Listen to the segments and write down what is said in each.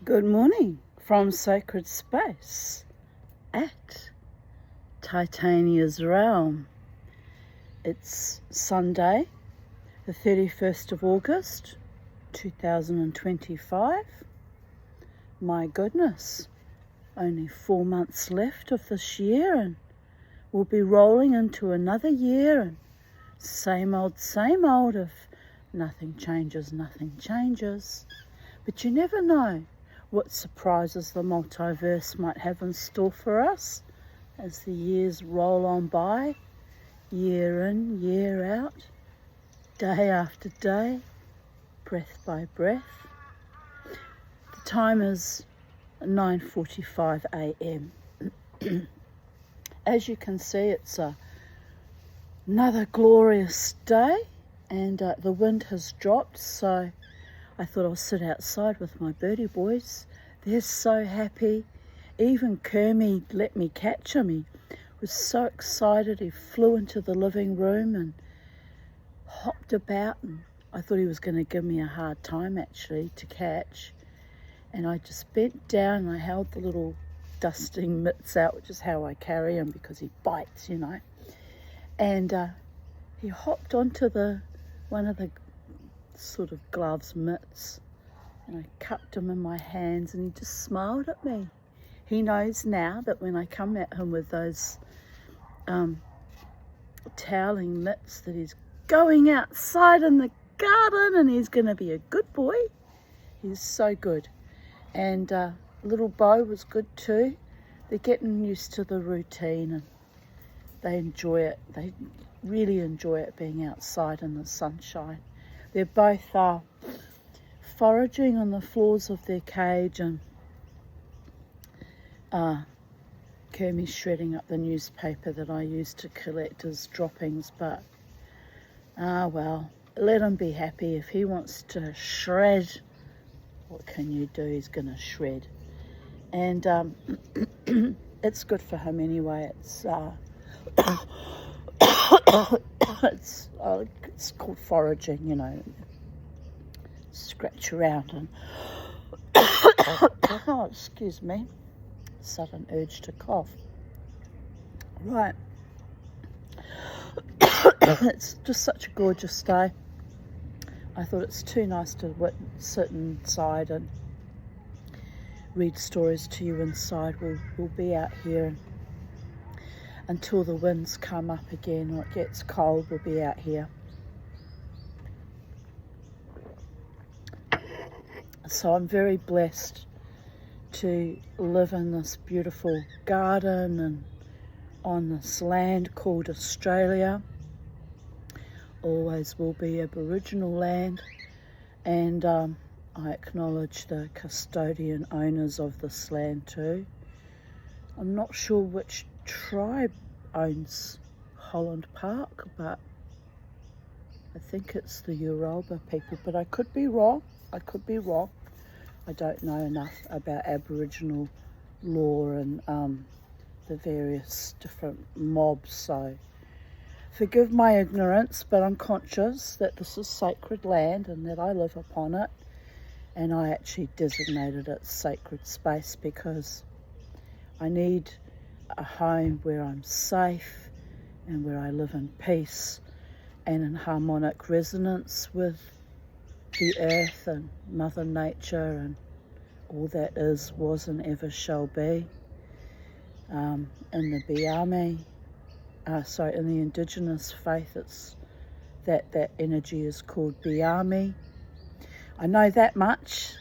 Good morning from Sacred Space at Titania's Realm. It's Sunday, the 31st of August, 2025. My goodness, only 4 months left of this year and we'll be rolling into another year and same old, if nothing changes, nothing changes. But you never know what surprises the multiverse might have in store for us as the years roll on by, year in, year out, day after day, breath by breath. The time is 9:45 a.m. As you can see, it's another glorious day, and the wind has dropped, so I thought I'll sit outside with my birdie boys. They're so happy. Even Kermie let me catch him. He was so excited. He flew into the living room and hopped about, and I thought he was going to give me a hard time actually to catch. And I just bent down and I held the little dusting mitts out, which is how I carry him because he bites, you know. And he hopped onto one of the sort of gloves mitts, and I cupped him in my hands and he just smiled at me. He knows now that when I come at him with those toweling mitts that he's going outside in the garden and he's going to be a good boy. He's so good. And little Bo was good too. They're getting used to the routine and they enjoy it. They really enjoy it being outside in the sunshine. They're both foraging on the floors of their cage, and Kermie's shredding up the newspaper that I use to collect his droppings, but well, let him be happy. If he wants to shred, what can you do? He's going to shred. And it's good for him anyway. It's called foraging, you know. Scratch around and oh, excuse me, sudden urge to cough. Right. It's just such a gorgeous day. I thought it's too nice to sit inside and read stories to you inside. We'll be out here until the winds come up again or it gets cold. We'll be out here. So I'm very blessed to live in this beautiful garden and on this land called Australia. Always will be Aboriginal land, and I acknowledge the custodian owners of this land too. I'm not sure which tribe owns Holland Park, but I think it's the Yoruba people, but I could be wrong. I don't know enough about Aboriginal law and the various different mobs, so forgive my ignorance, but I'm conscious that this is sacred land and that I live upon it, and I actually designated it sacred space because I need a home where I'm safe and where I live in peace and in harmonic resonance with the earth and Mother Nature and all that is, was and ever shall be. In the Biami, in the Indigenous faith, it's that energy is called Biami. I know that much.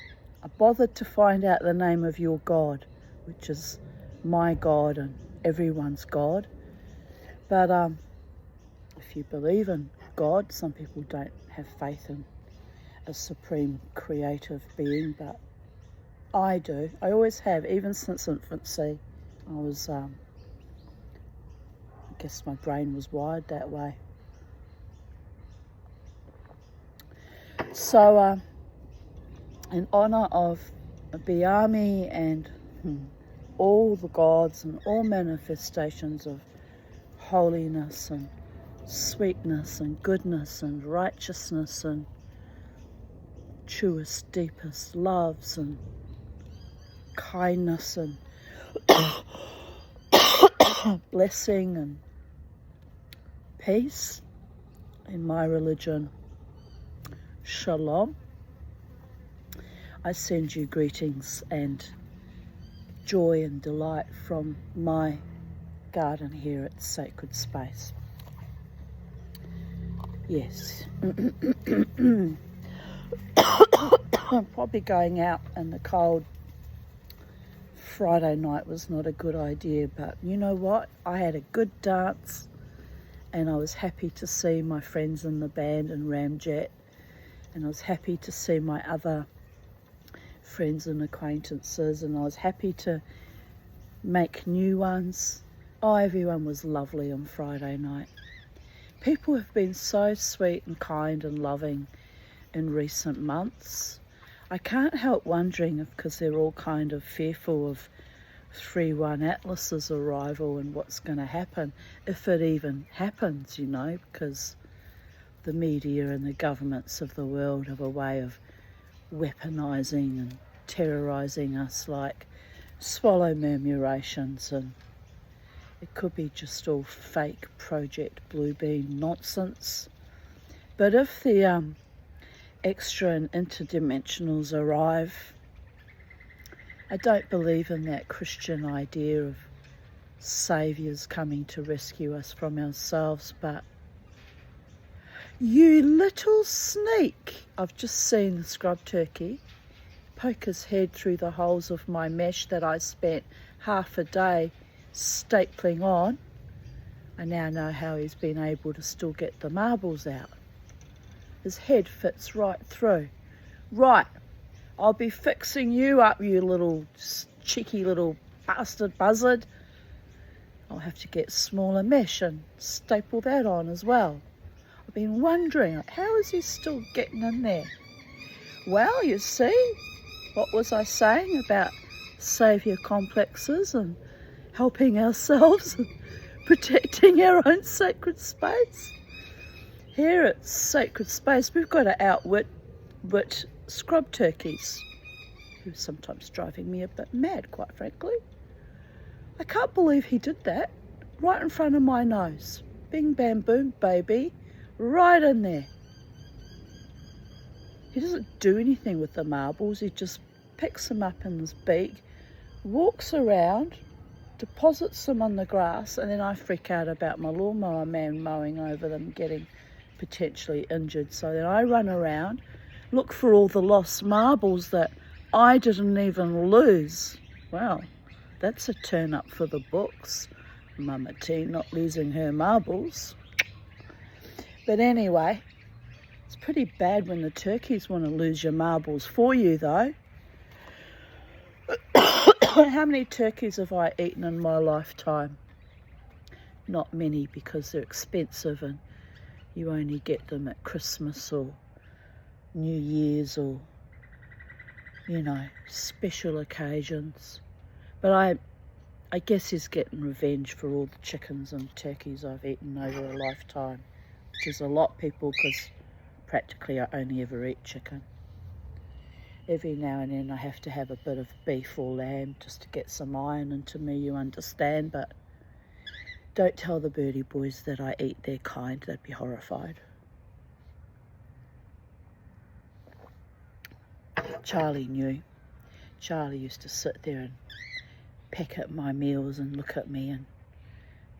I bothered to find out the name of your God, which is my God and everyone's God. But if you believe in God, some people don't have faith in a supreme creative being, but I do. I always have, even since infancy. I guess my brain was wired that way. So in honor of Biami and all the gods and all manifestations of holiness and sweetness and goodness and righteousness and truest, deepest loves and kindness and blessing and peace. In my religion, Shalom. I send you greetings and joy and delight from my garden here at Sacred Space. Yes. I'm probably going out in the cold. Friday night was not a good idea, but you know what? I had a good dance and I was happy to see my friends in the band and Ramjet, and I was happy to see my other friends and acquaintances, and I was happy to make new ones. Oh, everyone was lovely on Friday night. People have been so sweet and kind and loving in recent months. I can't help wondering if, because they're all kind of fearful of 3-1 Atlas's arrival and what's going to happen, if it even happens, you know, because the media and the governments of the world have a way of weaponising and terrorising us like swallow murmurations, and it could be just all fake Project Bluebeam nonsense. But if the extra and interdimensionals arrive, I don't believe in that Christian idea of saviours coming to rescue us from ourselves, but you little sneak! I've just seen the scrub turkey poke his head through the holes of my mesh that I spent half a day stapling on. I now know how he's been able to still get the marbles out. His head fits right through. Right, I'll be fixing you up, you little cheeky little bastard buzzard. I'll have to get smaller mesh and staple that on as well. I've been wondering, how is he still getting in there? Well, you see, what was I saying about saviour complexes and helping ourselves and protecting our own sacred space? Here at Sacred Space, we've got to outwit scrub turkeys, who are sometimes driving me a bit mad, quite frankly. I can't believe he did that right in front of my nose. Bing, bam, boom, baby, right in there. He doesn't do anything with the marbles. He just picks them up in his beak, walks around, deposits them on the grass, and then I freak out about my lawnmower man mowing over them, getting potentially injured. So then I run around, look for all the lost marbles that I didn't even lose. Well, that's a turn up for the books. Mama T not losing her marbles. But anyway, it's pretty bad when the turkeys want to lose your marbles for you, though. How many turkeys have I eaten in my lifetime? Not many, because they're expensive and you only get them at Christmas or New Year's or, you know, special occasions. But I guess he's getting revenge for all the chickens and turkeys I've eaten over a lifetime, which is a lot, people, because practically I only ever eat chicken. Every now and then I have to have a bit of beef or lamb just to get some iron into me, you understand, but don't tell the birdie boys that I eat their kind, they'd be horrified. Charlie knew. Charlie used to sit there and peck at my meals and look at me, and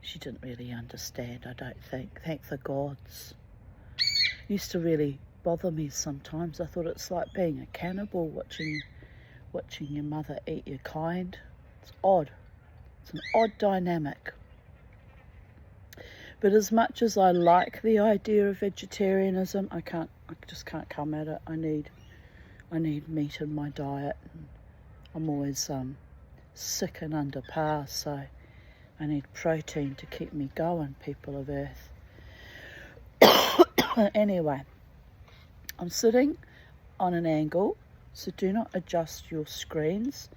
she didn't really understand, I don't think. Thank the gods. Used to really bother me sometimes. I thought it's like being a cannibal, watching your mother eat your kind. It's odd. It's an odd dynamic. But as much as I like the idea of vegetarianism, I just can't come at it. I need meat in my diet. And I'm always sick and under par, so I need protein to keep me going, people of Earth. Anyway, I'm sitting on an angle, so do not adjust your screens.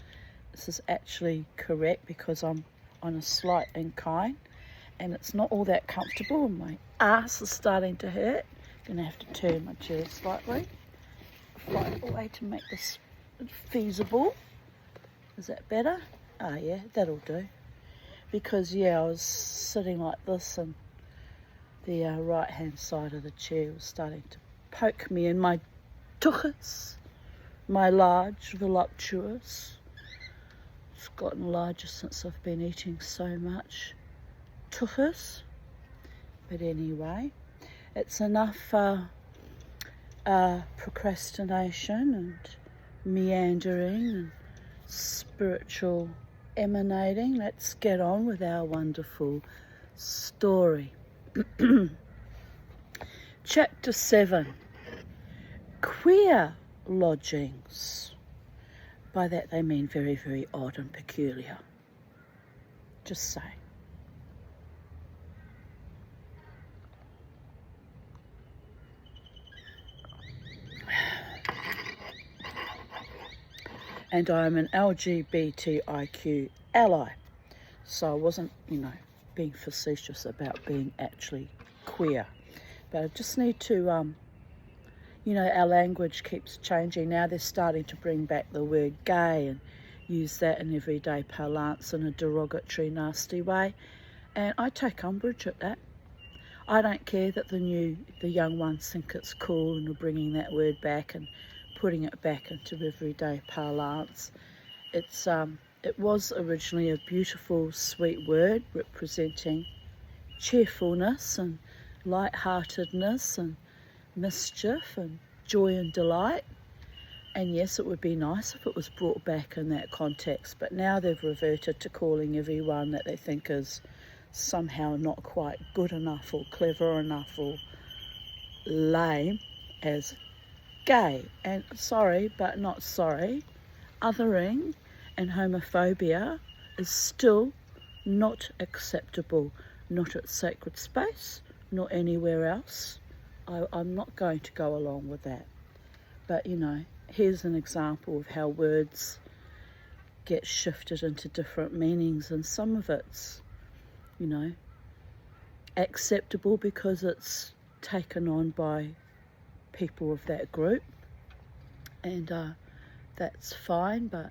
This is actually correct because I'm on a slight incline and it's not all that comfortable and my ass is starting to hurt. I'm gonna have to turn my chair slightly, find a way to make this feasible. Is that better? Oh yeah, that'll do. Because yeah, I was sitting like this and the right hand side of the chair was starting to poke me in my tuchus, my large, voluptuous. It's gotten larger since I've been eating so much tuchus. But anyway, it's enough procrastination and meandering and spiritual emanating. Let's get on with our wonderful story. Chapter 7, Queer Lodgings. By that they mean very, very odd and peculiar. Just saying. And I'm an LGBTIQ ally. So I wasn't, being facetious about being actually queer. But I just need to, our language keeps changing. Now they're starting to bring back the word gay and use that in everyday parlance in a derogatory, nasty way. And I take umbrage at that. I don't care that the young ones think it's cool and are bringing that word back and putting it back into everyday parlance. It was originally a beautiful, sweet word representing cheerfulness and lightheartedness and mischief and joy and delight. And yes, it would be nice if it was brought back in that context, but now they've reverted to calling everyone that they think is somehow not quite good enough or clever enough or lame as gay. And sorry, but not sorry, othering and homophobia is still not acceptable, not at Sacred Space, nor anywhere else. I'm not going to go along with that. But, here's an example of how words get shifted into different meanings, and some of it's, acceptable because it's taken on by people of that group, and that's fine, but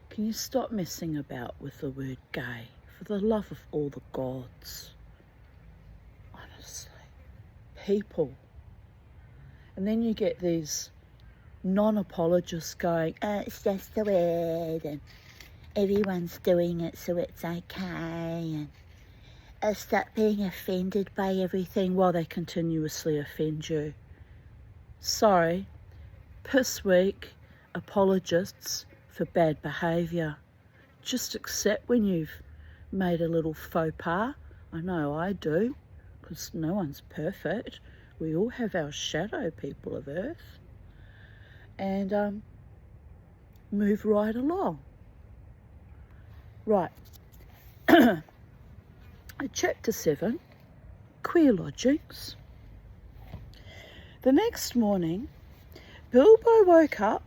can you stop messing about with the word gay, for the love of all the gods? Honestly, people. And then you get these non-apologists going, it's just the word and everyone's doing it so it's okay, and stop being offended by everything while they continuously offend you. Sorry, piss weak apologists for bad behaviour. Just accept when you've made a little faux pas. I know I do, because no one's perfect. We all have our shadow, people of Earth. And move right along. Right. Chapter 7, Queer Lodgings. The next morning, Bilbo woke up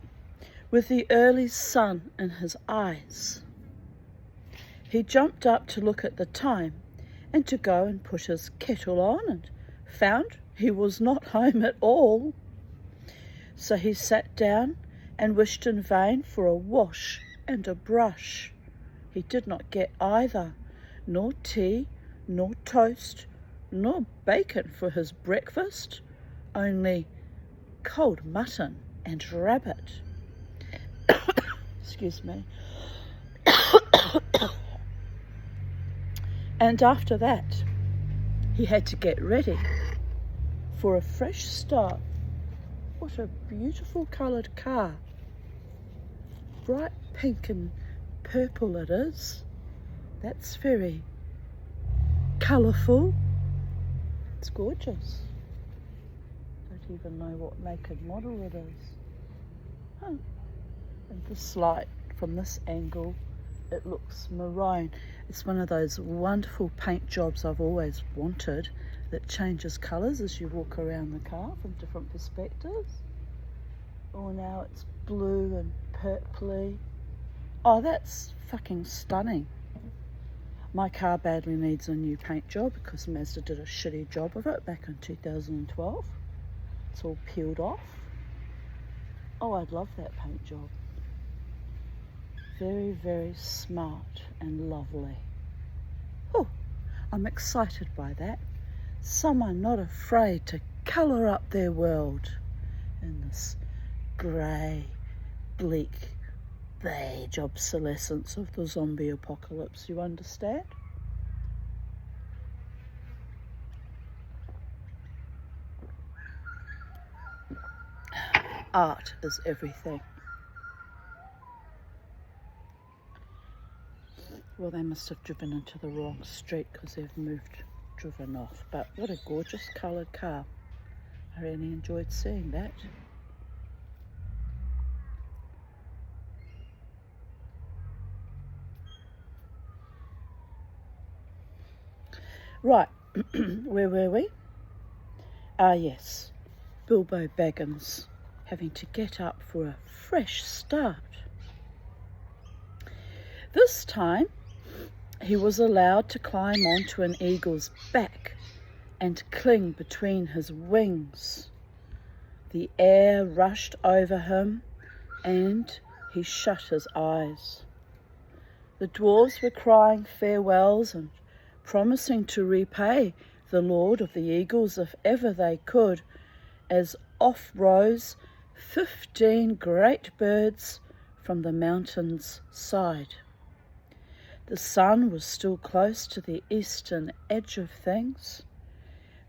with the early sun in his eyes. He jumped up to look at the time and to go and put his kettle on, and found he was not home at all. So he sat down and wished in vain for a wash and a brush. He did not get either, nor tea, nor toast, nor bacon for his breakfast, only cold mutton and rabbit. Excuse me. And after that, he had to get ready for a fresh start. What a beautiful coloured car. Bright pink and purple it is. That's very colourful. It's gorgeous. Don't even know what make and model it is. And this light, from this angle, it looks maroon. It's one of those wonderful paint jobs I've always wanted, that changes colours as you walk around the car from different perspectives. Oh, now it's blue and purpley. Oh, that's fucking stunning. My car badly needs a new paint job because Mazda did a shitty job of it back in 2012. It's all peeled off. Oh, I'd love that paint job. very, very smart and lovely. Oh, I'm excited by that. Someone not afraid to colour up their world in this grey, bleak, beige obsolescence of the zombie apocalypse, you understand? Art is everything. Well, they must have driven into the wrong street because they've driven off. But what a gorgeous coloured car. I really enjoyed seeing that. Right, where were we? Ah, yes, Bilbo Baggins having to get up for a fresh start. This time, he was allowed to climb onto an eagle's back and cling between his wings. The air rushed over him and he shut his eyes. The dwarves were crying farewells and promising to repay the Lord of the Eagles if ever they could, as off rose 15 great birds from the mountain's side. The sun was still close to the eastern edge of things.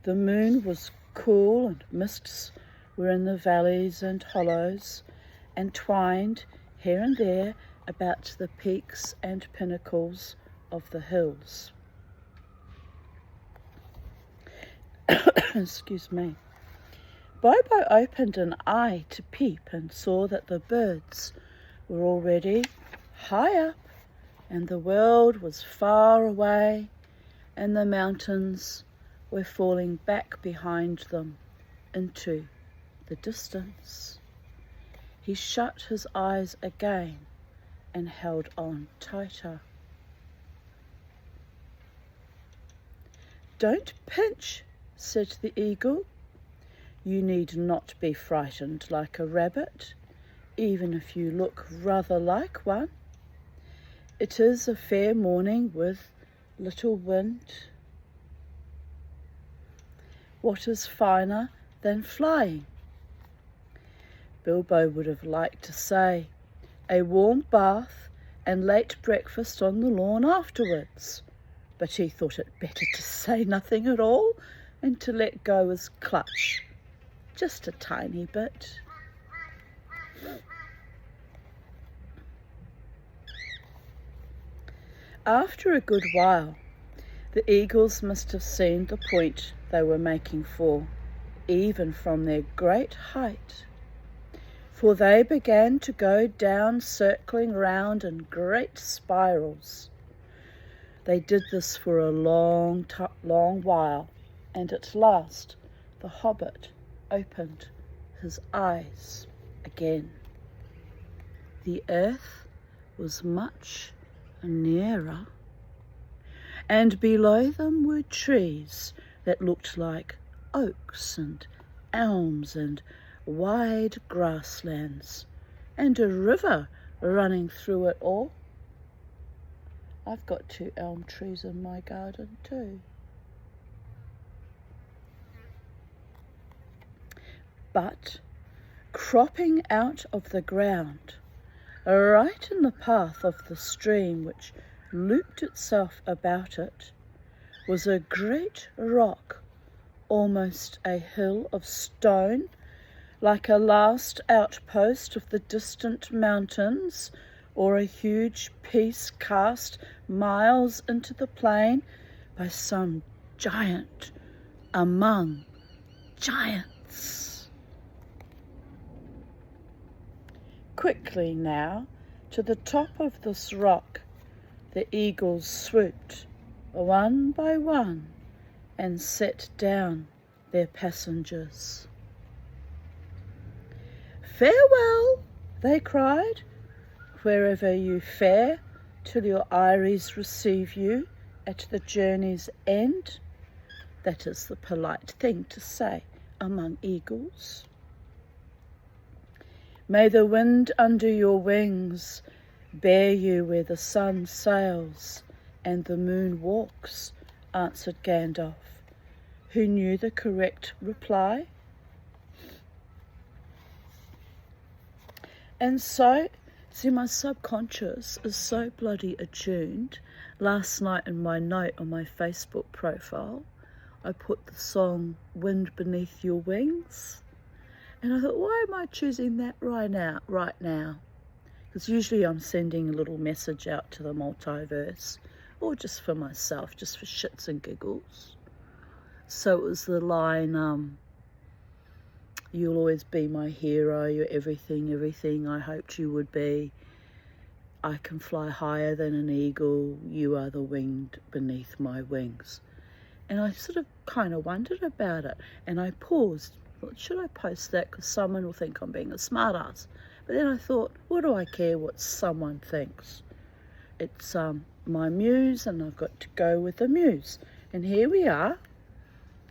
The moon was cool and mists were in the valleys and hollows, and twined here and there about the peaks and pinnacles of the hills. Excuse me. Bobo opened an eye to peep and saw that the birds were already high up and the world was far away and the mountains were falling back behind them into the distance. He shut his eyes again and held on tighter. "Don't pinch," said the eagle. "You need not be frightened like a rabbit, even if you look rather like one. It is a fair morning with little wind. What is finer than flying?" Bilbo would have liked to say, "A warm bath and late breakfast on the lawn afterwards," but he thought it better to say nothing at all and to let go his clutch just a tiny bit. After a good while, the eagles must have seen the point they were making for, even from their great height, for they began to go down, circling round in great spirals. They did this for a long while, and at last the hobbit opened his eyes again. The earth was much nearer, and below them were trees that looked like oaks and elms and wide grasslands, and a river running through it all. I've got 2 elm trees in my garden too. But cropping out of the ground, right in the path of the stream which looped itself about it, was a great rock, almost a hill of stone, like a last outpost of the distant mountains, or a huge piece cast miles into the plain by some giant among giants. Quickly now, to the top of this rock, the eagles swooped, one by one, and set down their passengers. "Farewell," they cried, "wherever you fare, till your eyries receive you at the journey's end." That is the polite thing to say among eagles. "May the wind under your wings bear you where the sun sails and the moon walks, answered Gandalf, who knew the correct reply. And so, see, my subconscious is so bloody attuned. Last night in my note on my Facebook profile, I put the song Wind Beneath Your Wings. And I thought, why am I choosing that right now? Because usually I'm sending a little message out to the multiverse, or just for myself, just for shits and giggles. So it was the line, you'll always be my hero, you're everything I hoped you would be. I can fly higher than an eagle, you are the wind beneath my wings. And I sort of kind of wondered about it, and I paused. Thought, should I post that? Because someone will think I'm being a smartass. But then I thought, what do I care what someone thinks? It's my muse, and I've got to go with the muse. And here we are,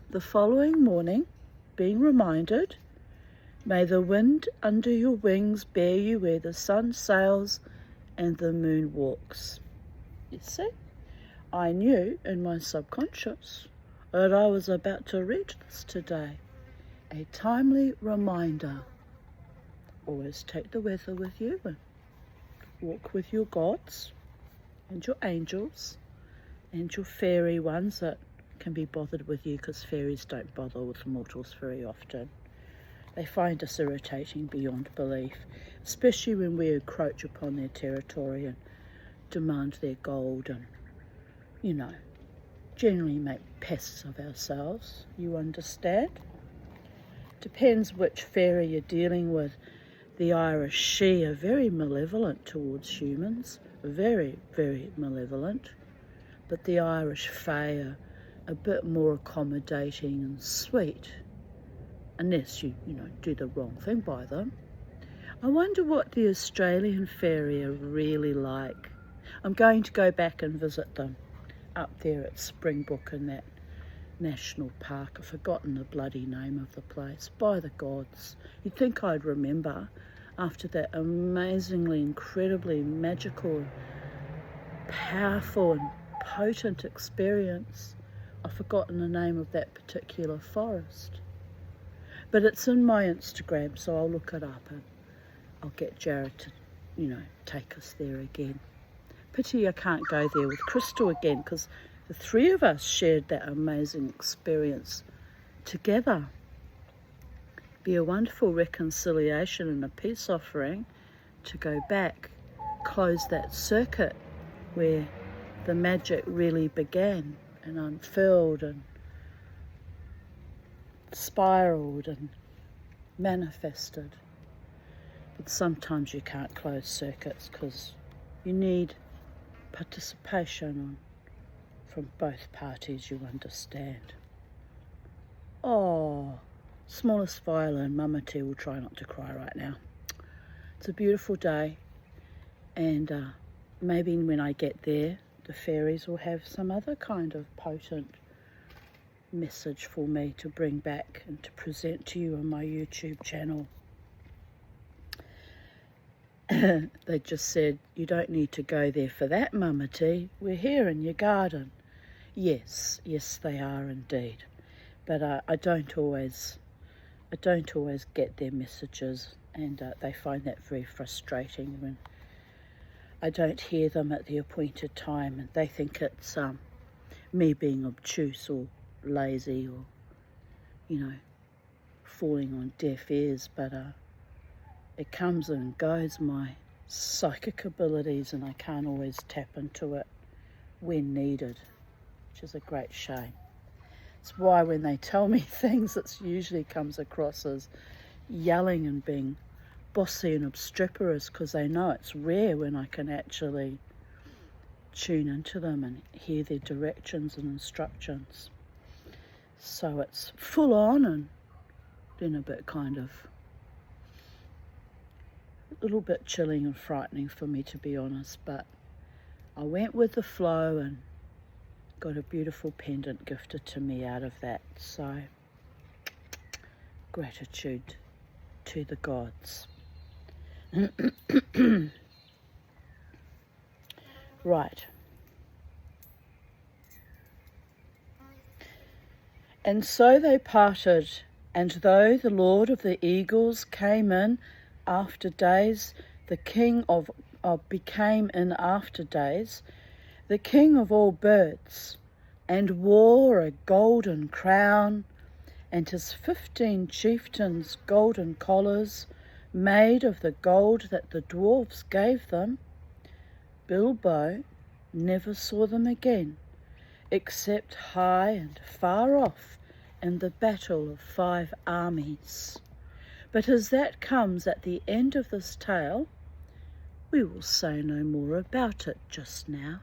the following morning, being reminded, may the wind under your wings bear you where the sun sails and the moon walks. You see, I knew in my subconscious that I was about to read this today. A timely reminder. Always take the weather with you and walk with your gods and your angels and your fairy ones that can be bothered with you, because fairies don't bother with mortals very often. They find us irritating beyond belief, especially when we encroach upon their territory and demand their gold and, generally make pests of ourselves. You understand? Depends which fairy you're dealing with. The Irish She are very malevolent towards humans, very, very malevolent. But the Irish Fae are a bit more accommodating and sweet, unless you do the wrong thing by them. I wonder what the Australian fairy are really like. I'm going to go back and visit them up there at Springbrook in that national park. I've forgotten the bloody name of the place. By the gods, you'd think I'd remember after that amazingly, incredibly magical, powerful and potent experience. I've forgotten the name of that particular forest. But it's in my Instagram, so I'll look it up and I'll get Jared to, take us there again. Pity I can't go there with Crystal again, because the three of us shared that amazing experience together. Be a wonderful reconciliation and a peace offering to go back, close that circuit where the magic really began and unfurled and spiraled and manifested. But sometimes you can't close circuits because you need participation from both parties, you understand. Oh, smallest violin, Mama T will try not to cry right now. It's a beautiful day, and maybe when I get there, the fairies will have some other kind of potent message for me to bring back and to present to you on my YouTube channel. They just said, you don't need to go there for that, Mama T. We're here in your garden. Yes, they are indeed. But I don't always get their messages, and they find that very frustrating when I don't hear them at the appointed time, and they think it's me being obtuse or lazy or, falling on deaf ears. But it comes and goes, my psychic abilities, and I can't always tap into it when needed, which is a great shame. It's why when they tell me things, it usually comes across as yelling and being bossy and obstreperous, because they know it's rare when I can actually tune into them and hear their directions and instructions. So it's full on and then a bit a little bit chilling and frightening for me, to be honest. But I went with the flow and got a beautiful pendant gifted to me out of that. So gratitude to the gods. Right. And so they parted, and though the Lord of the Eagles came in after days, the king became in after days, the king of all birds, and wore a golden crown, and his 15 chieftains golden collars, made of the gold that the dwarfs gave them. Bilbo never saw them again, except high and far off in the battle of 5 armies. But as that comes at the end of this tale, we will say no more about it just now.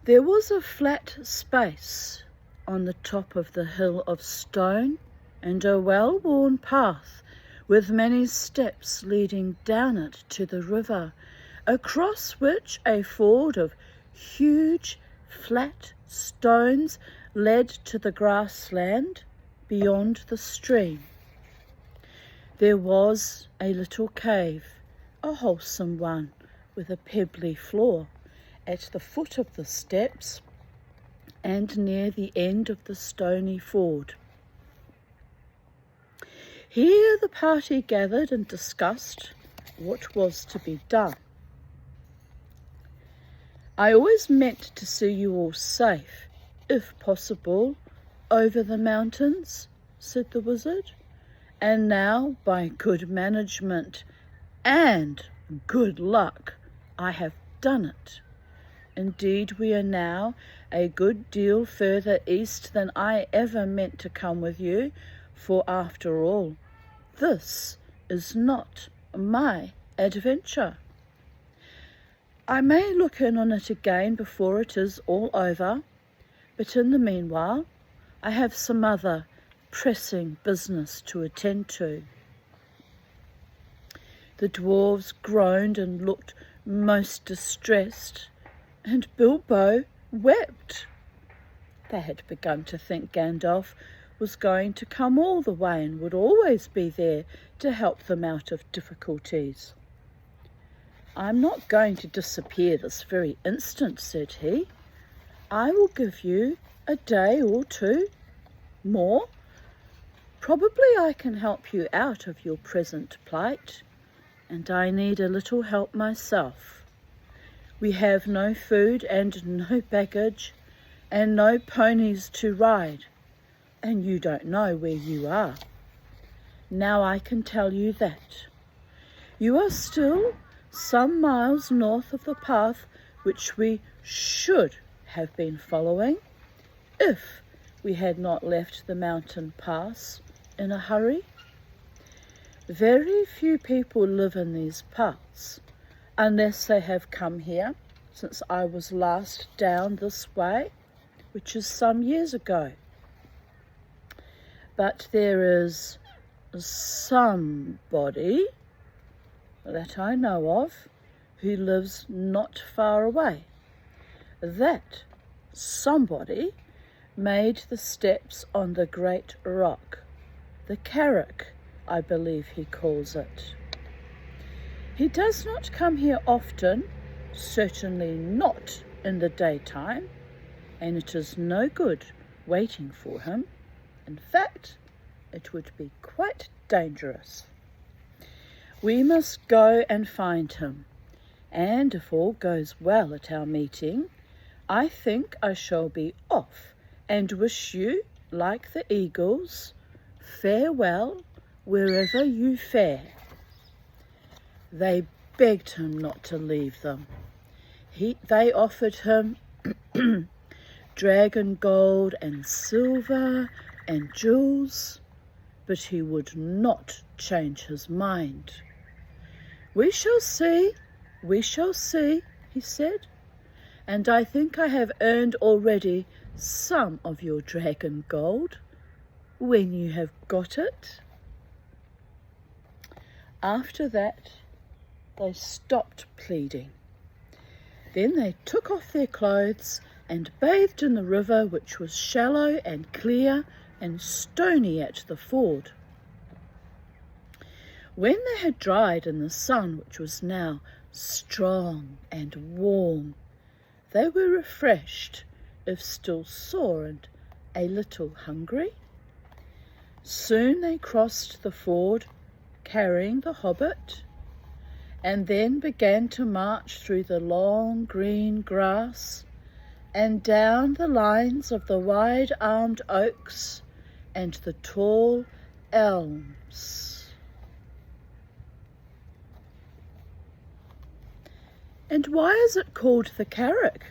There was a flat space on the top of the hill of stone, and a well-worn path with many steps leading down it to the river, across which a ford of huge flat stones led to the grassland beyond the stream. There was a little cave, a wholesome one, with a pebbly floor, at the foot of the steps and near the end of the stony ford. Here the party gathered and discussed what was to be done. I always meant to see you all safe, if possible, over the mountains, said the wizard, and now, by good management and good luck, I have done it. Indeed, we are now a good deal further east than I ever meant to come with you, for after all, this is not my adventure. I may look in on it again before it is all over, but in the meanwhile, I have some other pressing business to attend to. The dwarves groaned and looked most distressed, and Bilbo wept. They had begun to think Gandalf was going to come all the way and would always be there to help them out of difficulties. I'm not going to disappear this very instant, said he. I will give you a day or two more. Probably I can help you out of your present plight, and I need a little help myself. We have no food and no baggage, and no ponies to ride, and you don't know where you are. Now I can tell you that. You are still some miles north of the path which we should have been following, if we had not left the mountain pass in a hurry. Very few people live in these parts, unless they have come here since I was last down this way, which is some years ago. But there is somebody that I know of who lives not far away. That somebody made the steps on the great rock, the Carrick, I believe he calls it. He does not come here often, certainly not in the daytime, and it is no good waiting for him. In fact, it would be quite dangerous. We must go and find him, and if all goes well at our meeting, I think I shall be off and wish you, like the eagles, farewell wherever you fare. They begged him not to leave them. They offered him dragon gold and silver and jewels, but he would not change his mind. We shall see, he said, and I think I have earned already some of your dragon gold when you have got it. After that, they stopped pleading. Then they took off their clothes and bathed in the river, which was shallow and clear and stony at the ford. When they had dried in the sun, which was now strong and warm, they were refreshed, if still sore and a little hungry. Soon they crossed the ford, carrying the hobbit, and then began to march through the long green grass and down the lines of the wide-armed oaks and the tall elms. "And why is it called the Carrick?"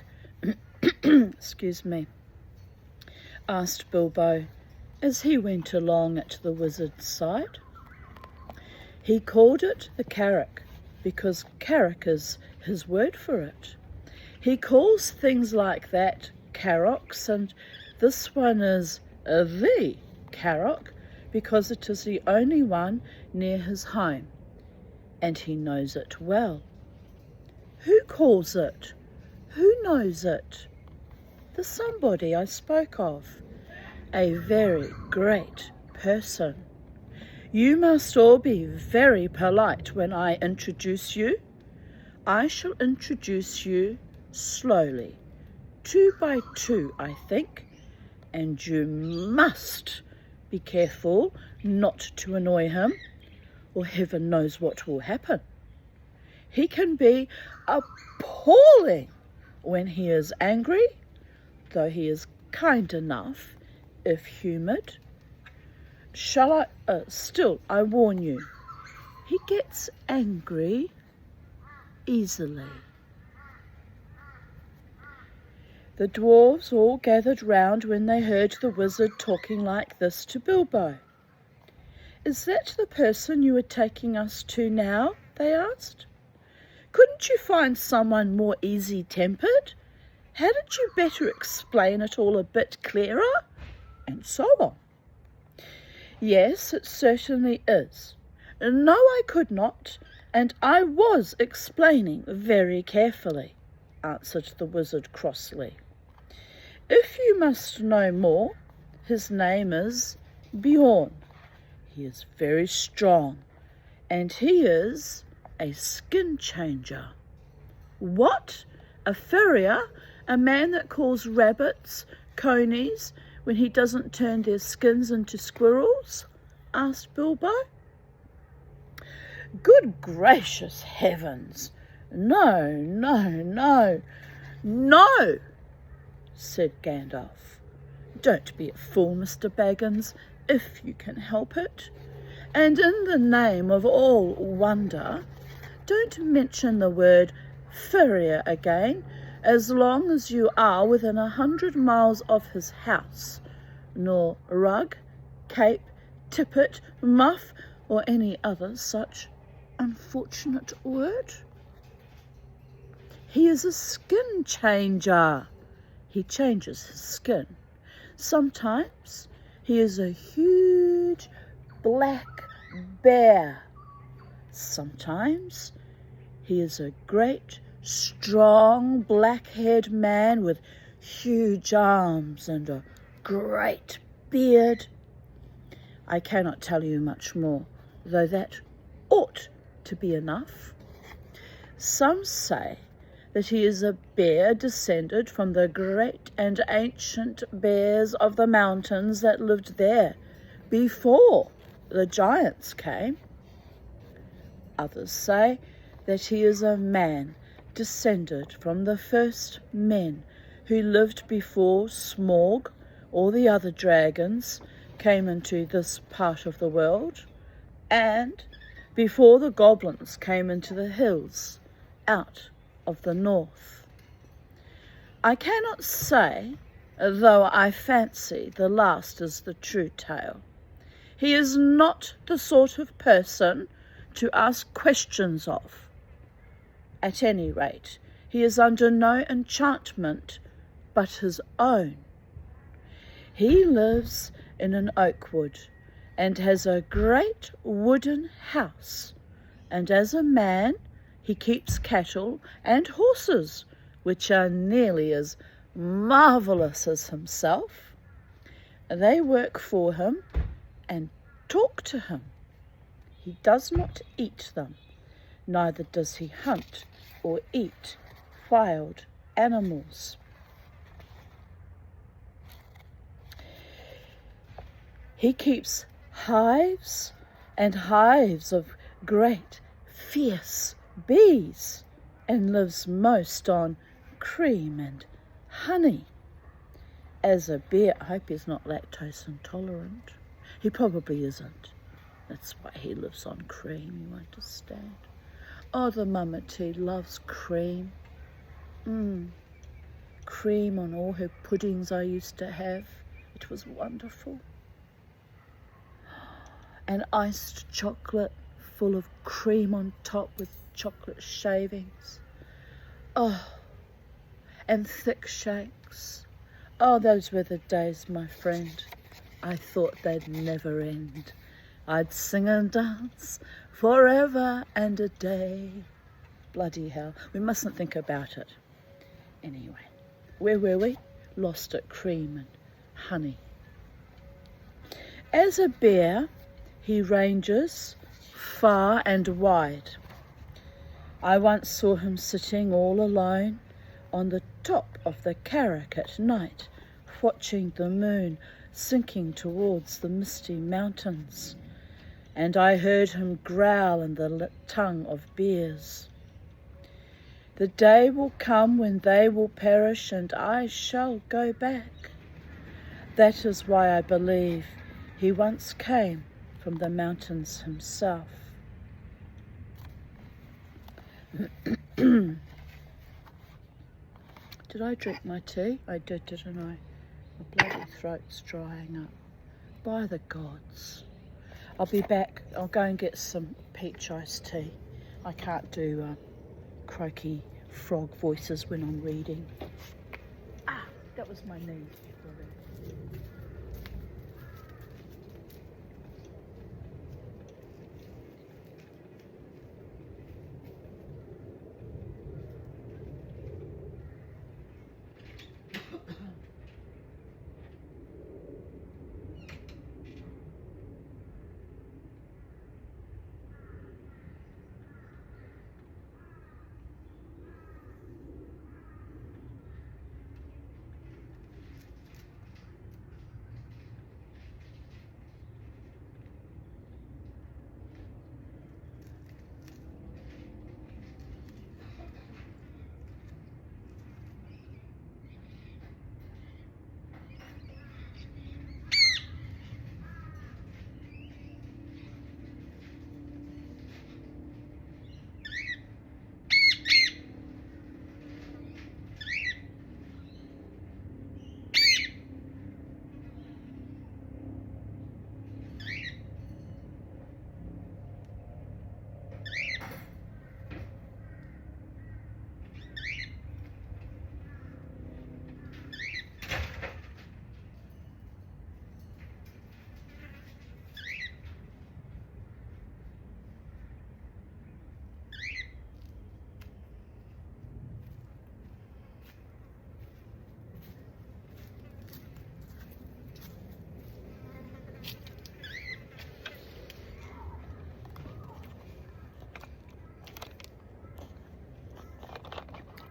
Excuse me, asked Bilbo as he went along at the wizard's side. He called it the Carrick because carrick is his word for it. He calls things like that carrocks, and this one is the carrock because it is the only one near his home, and he knows it well. Who calls it? Who knows it? The somebody I spoke of, a very great person. You must all be very polite when I introduce you. I shall introduce you slowly, 2 by 2, I think, and you must be careful not to annoy him, or heaven knows what will happen. He can be appalling when he is angry, though he is kind enough if humoured. Still, I warn you, he gets angry easily. The dwarves all gathered round when they heard the wizard talking like this to Bilbo. "Is that the person you are taking us to now?" they asked. "Couldn't you find someone more easy-tempered? Hadn't you better explain it all a bit clearer?" And so on. "Yes, it certainly is. No, I could not, and I was explaining very carefully," answered the wizard crossly. "If you must know more, his name is Bjorn. He is very strong, and he is a skin changer." "What? A furrier? A man that calls rabbits conies when he doesn't turn their skins into squirrels?" asked Bilbo. "Good gracious heavens! No, no, no, no!" said Gandalf. "Don't be a fool, Mr. Baggins, if you can help it. And in the name of all wonder, don't mention the word furrier again as long as you are within 100 miles of his house, nor rug, cape, tippet, muff, or any other such unfortunate word. He is a skin changer. He changes his skin. Sometimes he is a huge black bear. Sometimes he is a great, strong, black-haired man with huge arms and a great beard. I cannot tell you much more, though that ought to be enough. Some say that he is a bear descended from the great and ancient bears of the mountains that lived there before the giants came. Others say that he is a man descended from the first men who lived before Smaug or the other dragons came into this part of the world, and before the goblins came into the hills out of the north. I cannot say, though I fancy the last is the true tale. He is not the sort of person to ask questions of. At any rate, he is under no enchantment but his own. He lives in an oak wood and has a great wooden house, and as a man he keeps cattle and horses, which are nearly as marvellous as himself. They work for him and talk to him. He does not eat them, neither does he hunt or eat wild animals. He keeps hives and hives of great, fierce bees and lives most on cream and honey. As a bear, I hope he's not lactose intolerant. He probably isn't. That's why he lives on cream, you understand. Oh, the Mamati loves cream. Cream on all her puddings I used to have. It was wonderful. And iced chocolate full of cream on top with chocolate shavings. Oh, and thick shakes. Oh, those were the days, my friend. I thought they'd never end. I'd sing and dance forever and a day. Bloody hell, we mustn't think about it. Anyway, where were we? Lost at cream and honey. As a bear, he ranges far and wide. I once saw him sitting all alone on the top of the Carrack at night, watching the moon sinking towards the misty mountains, and I heard him growl in the tongue of bears. The day will come when they will perish and I shall go back. That is why I believe he once came from the mountains himself. Did I drink my tea? I did, didn't I? My bloody throat's drying up. By the gods. I'll be back. I'll go and get some peach iced tea. I can't do croaky frog voices when I'm reading. Ah, that was my knee.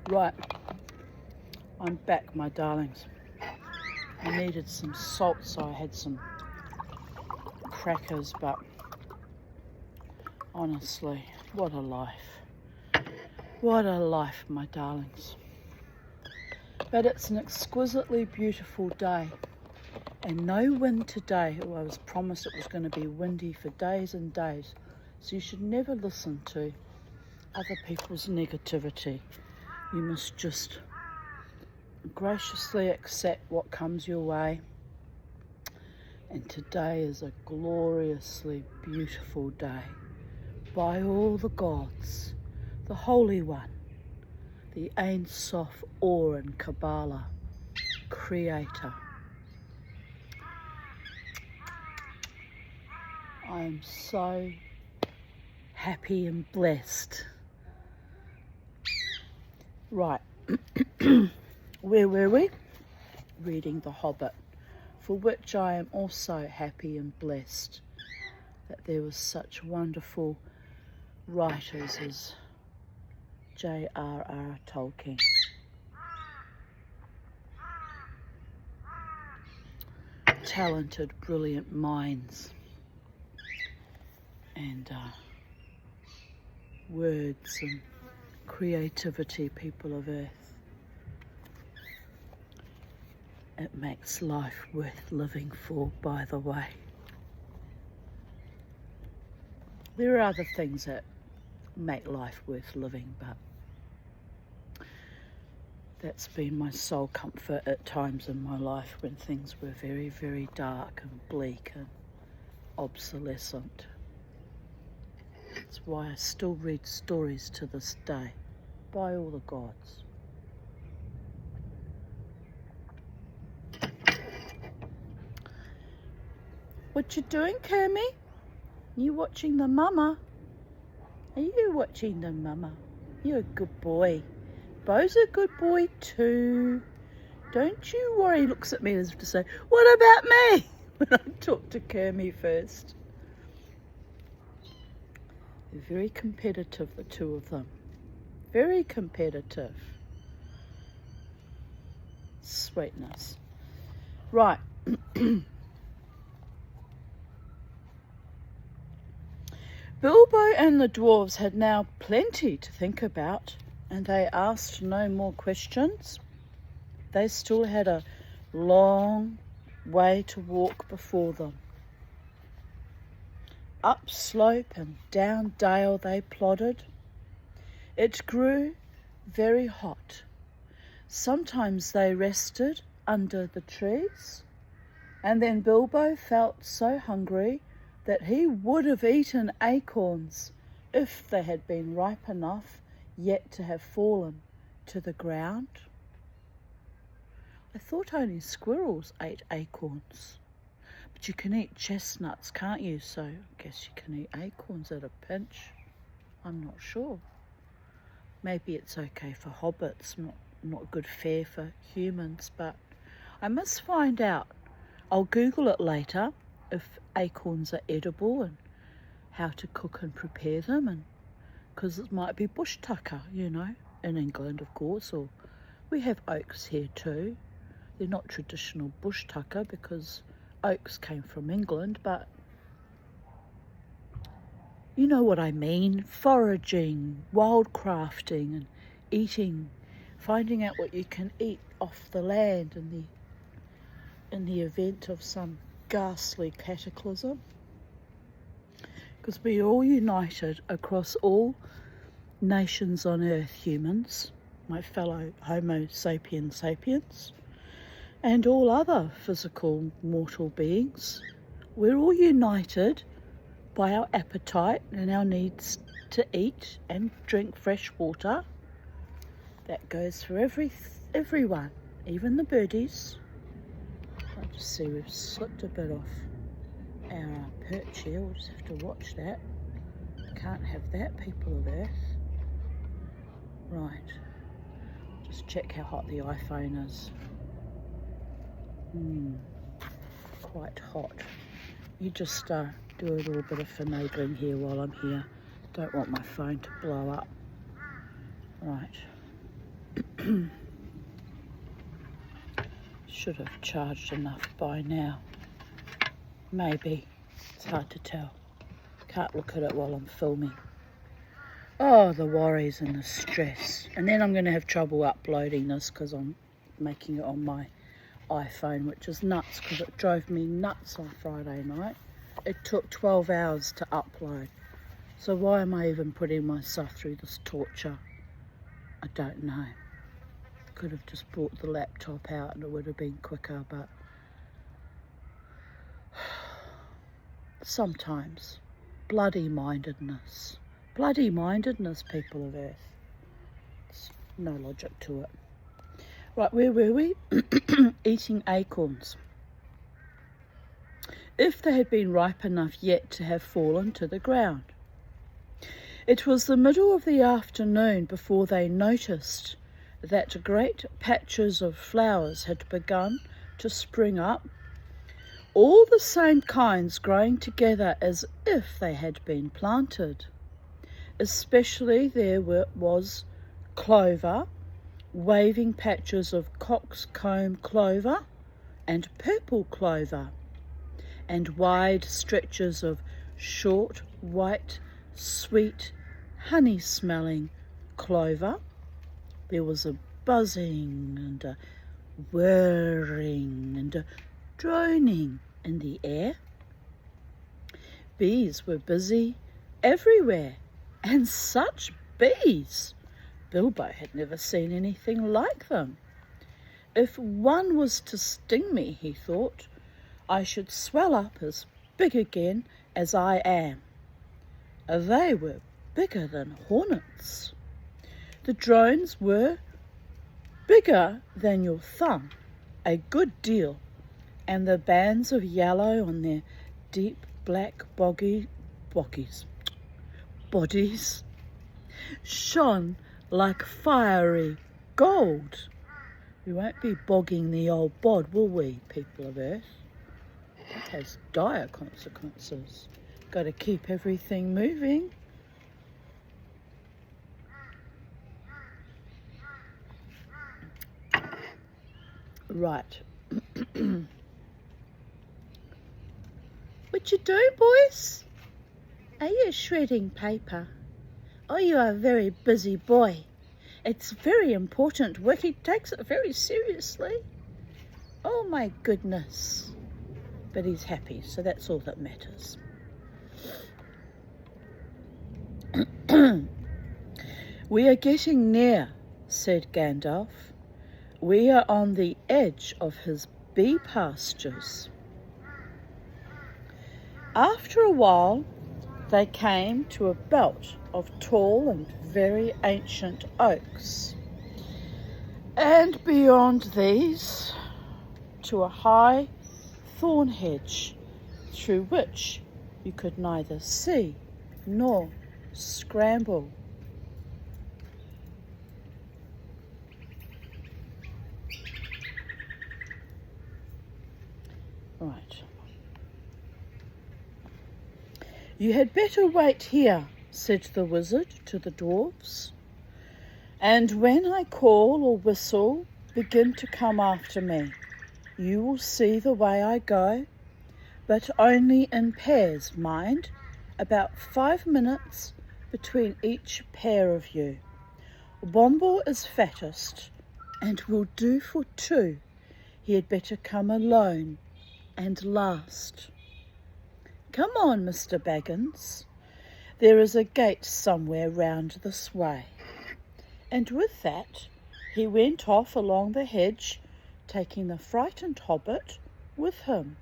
Right, I'm back, my darlings. I needed some salt, so I had some crackers, but honestly, what a life. What a life, my darlings. But it's an exquisitely beautiful day, and no wind today. Oh, I was promised it was going to be windy for days and days, so you should never listen to other people's negativity. You must just graciously accept what comes your way. And today is a gloriously beautiful day by all the gods, the Holy One, the Ein Sof Or and Kabbalah, Creator. I am so happy and blessed. Right, where were we? Reading The Hobbit, for which I am also happy and blessed. that there was such wonderful writers as J.R.R. Tolkien. Talented, brilliant minds and words and creativity, people of Earth. It makes life worth living for, by the way. There are other things that make life worth living, but that's been my sole comfort at times in my life when things were very, very dark and bleak and obsolescent. That's why I still read stories to this day, by all the gods. What you doing, Kermie? You watching the mama? Are you watching the mama? You're a good boy. Bo's a good boy too. Don't you worry. He looks at me as if to say, what about me? When I talk to Kermie first. They're very competitive, the two of them. Very competitive. Sweetness. Right. Bilbo and the dwarves had now plenty to think about, and they asked no more questions. They still had a long way to walk before them. Up slope and down dale they plodded. It grew very hot. Sometimes they rested under the trees, and then Bilbo felt so hungry that he would have eaten acorns if they had been ripe enough yet to have fallen to the ground. I thought only squirrels ate acorns, but you can eat chestnuts, can't you? So I guess you can eat acorns at a pinch. I'm not sure. Maybe it's okay for hobbits, not good fare for humans, but I must find out. I'll Google it later if acorns are edible and how to cook and prepare them, and because it might be bush tucker, you know, in England, of course, or we have oaks here too. They're not traditional bush tucker because oaks came from England, but you know what I mean, foraging, wildcrafting and eating, finding out what you can eat off the land in the event of some ghastly cataclysm, because we're all united across all nations on earth, humans, my fellow Homo sapiens sapiens, and all other physical mortal beings. We're all united by our appetite and our needs to eat and drink fresh water. That goes for everyone, even the birdies. I just see we've slipped a bit off our perch here. We'll just have to watch that. Can't have that, people of Earth. Right. Just check how hot the iPhone is. Quite hot. You just do a little bit of finagling here while I'm here. Don't want my phone to blow up. Right. Should have charged enough by now. Maybe. It's hard to tell. Can't look at it while I'm filming. Oh, the worries and the stress. And then I'm going to have trouble uploading this because I'm making it on my iPhone, which is nuts because it drove me nuts on Friday night. It took 12 hours to upload. So why am I even putting myself through this torture? I don't know. Could have just brought the laptop out and it would have been quicker, but sometimes bloody-mindedness, people of Earth. There's no logic to it. Right, where were we? Eating acorns. If they had been ripe enough yet to have fallen to the ground. It was the middle of the afternoon before they noticed that great patches of flowers had begun to spring up all the same kinds growing together as if they had been planted. Especially there was clover, waving patches of coxcomb clover and purple clover, and wide stretches of short, white, sweet, honey-smelling clover. There was a buzzing and a whirring and a droning in the air. Bees were busy everywhere, and such bees! Bilbo had never seen anything like them. If one was to sting me, he thought, I should swell up as big again as I am. They were bigger than hornets. The drones were bigger than your thumb, a good deal, and the bands of yellow on their deep black bodies shone like fiery gold. We won't be bogging the old bod, will we, people of Earth? That has dire consequences. Got to keep everything moving. Right. What you doing, boys? Are you shredding paper? Oh, you are a very busy boy. It's very important work. He takes it very seriously. Oh my goodness. But he's happy, so that's all that matters. We are getting near, said Gandalf. We are on the edge of his bee pastures. After a while, they came to a belt of tall and very ancient oaks, and beyond these to a high thorn hedge through which you could neither see nor scramble. Right. You had better wait here, said the wizard to the dwarfs, and when I call or whistle, begin to come after me. You will see the way I go, but only in pairs, mind, about 5 minutes between each pair of you. Bombo is fattest and will do for 2. He had better come alone and last. Come on, Mr. Baggins. There is a gate somewhere round this way. And with that, he went off along the hedge, taking the frightened hobbit with him.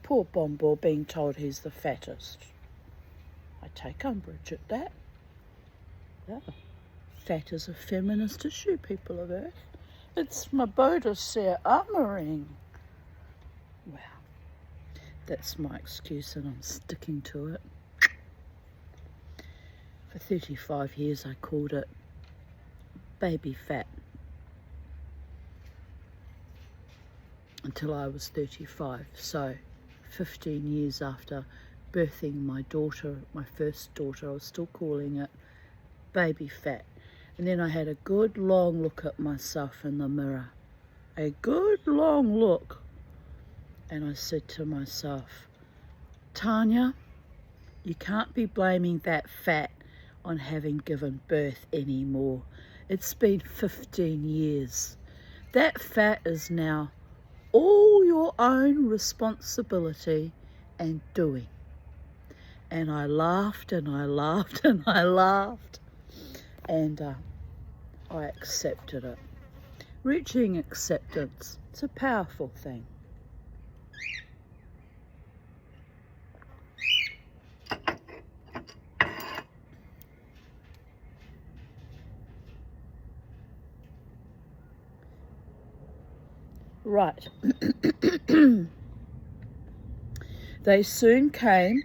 Poor Bombo being told he's the fattest. I take umbrage at that. Yeah. Fat is a feminist issue, people of Earth. It's my Bodicea armouring. Well, that's my excuse and I'm sticking to it. For 35 years I called it baby fat. Until I was 35, so 15 years after birthing my daughter, my first daughter, I was still calling it baby fat. And then I had a good long look at myself in the mirror, a good long look, and I said to myself, Tanya, you can't be blaming that fat on having given birth anymore. It's been 15 years. That fat is now all your own responsibility and doing. And I laughed and I laughed and I laughed, and I accepted it. Reaching acceptance, it's a powerful thing. Right. They soon came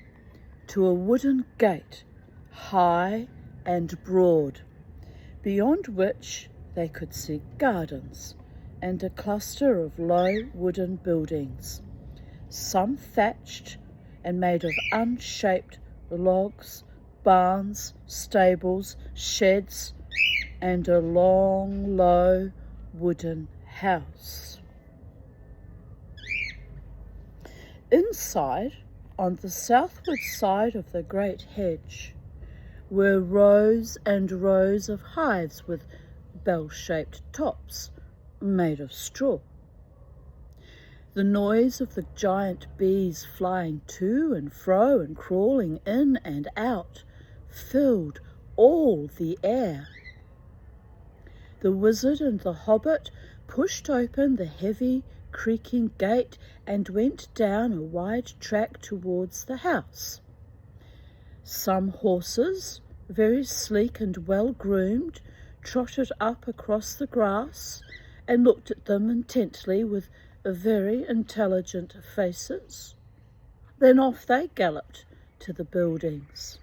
to a wooden gate, high and broad, beyond which they could see gardens and a cluster of low wooden buildings, some thatched and made of unshaped logs, barns, stables, sheds, and a long, low wooden house. Inside, on the southward side of the great hedge, were rows and rows of hives with bell-shaped tops made of straw. The noise of the giant bees flying to and fro and crawling in and out filled all the air. The wizard and the hobbit pushed open the heavy, creaking gate and went down a wide track towards the house. Some horses, very sleek and well-groomed, trotted up across the grass and looked at them intently with very intelligent faces. Then off they galloped to the buildings.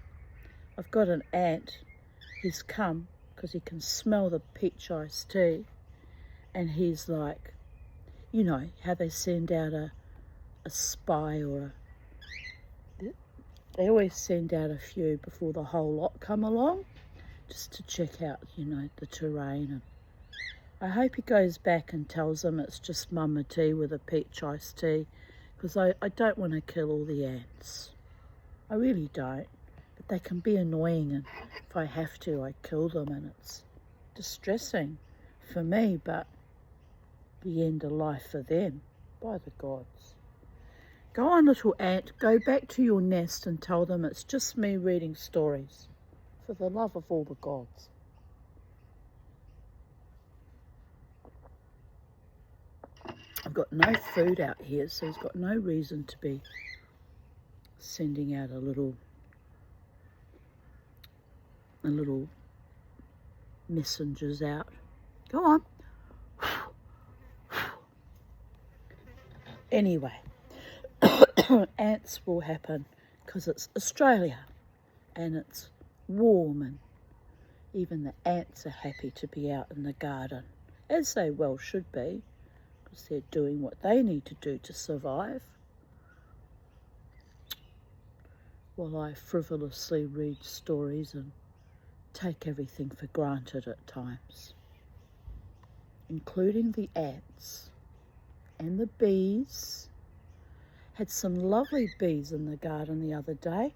I've got an ant. He's come because he can smell the peach iced tea, and he's like, you know how they send out a spy they always send out a few before the whole lot come along, just to check out, the terrain. And I hope he goes back and tells them it's just mama tea with a peach iced tea, because I don't want to kill all the ants. I really don't. But they can be annoying, and if I have to, I kill them, and it's distressing for me, but the end of life for them, by the gods. Go on, little ant, go back to your nest and tell them it's just me reading stories, for the love of all the gods. I've got no food out here, so he's got no reason to be sending out a little messengers out. Go on. Anyway, ants will happen because it's Australia and it's warm, and even the ants are happy to be out in the garden, as they well should be, because they're doing what they need to do to survive, while I frivolously read stories and take everything for granted at times, including the ants and the bees. Had some lovely bees in the garden the other day.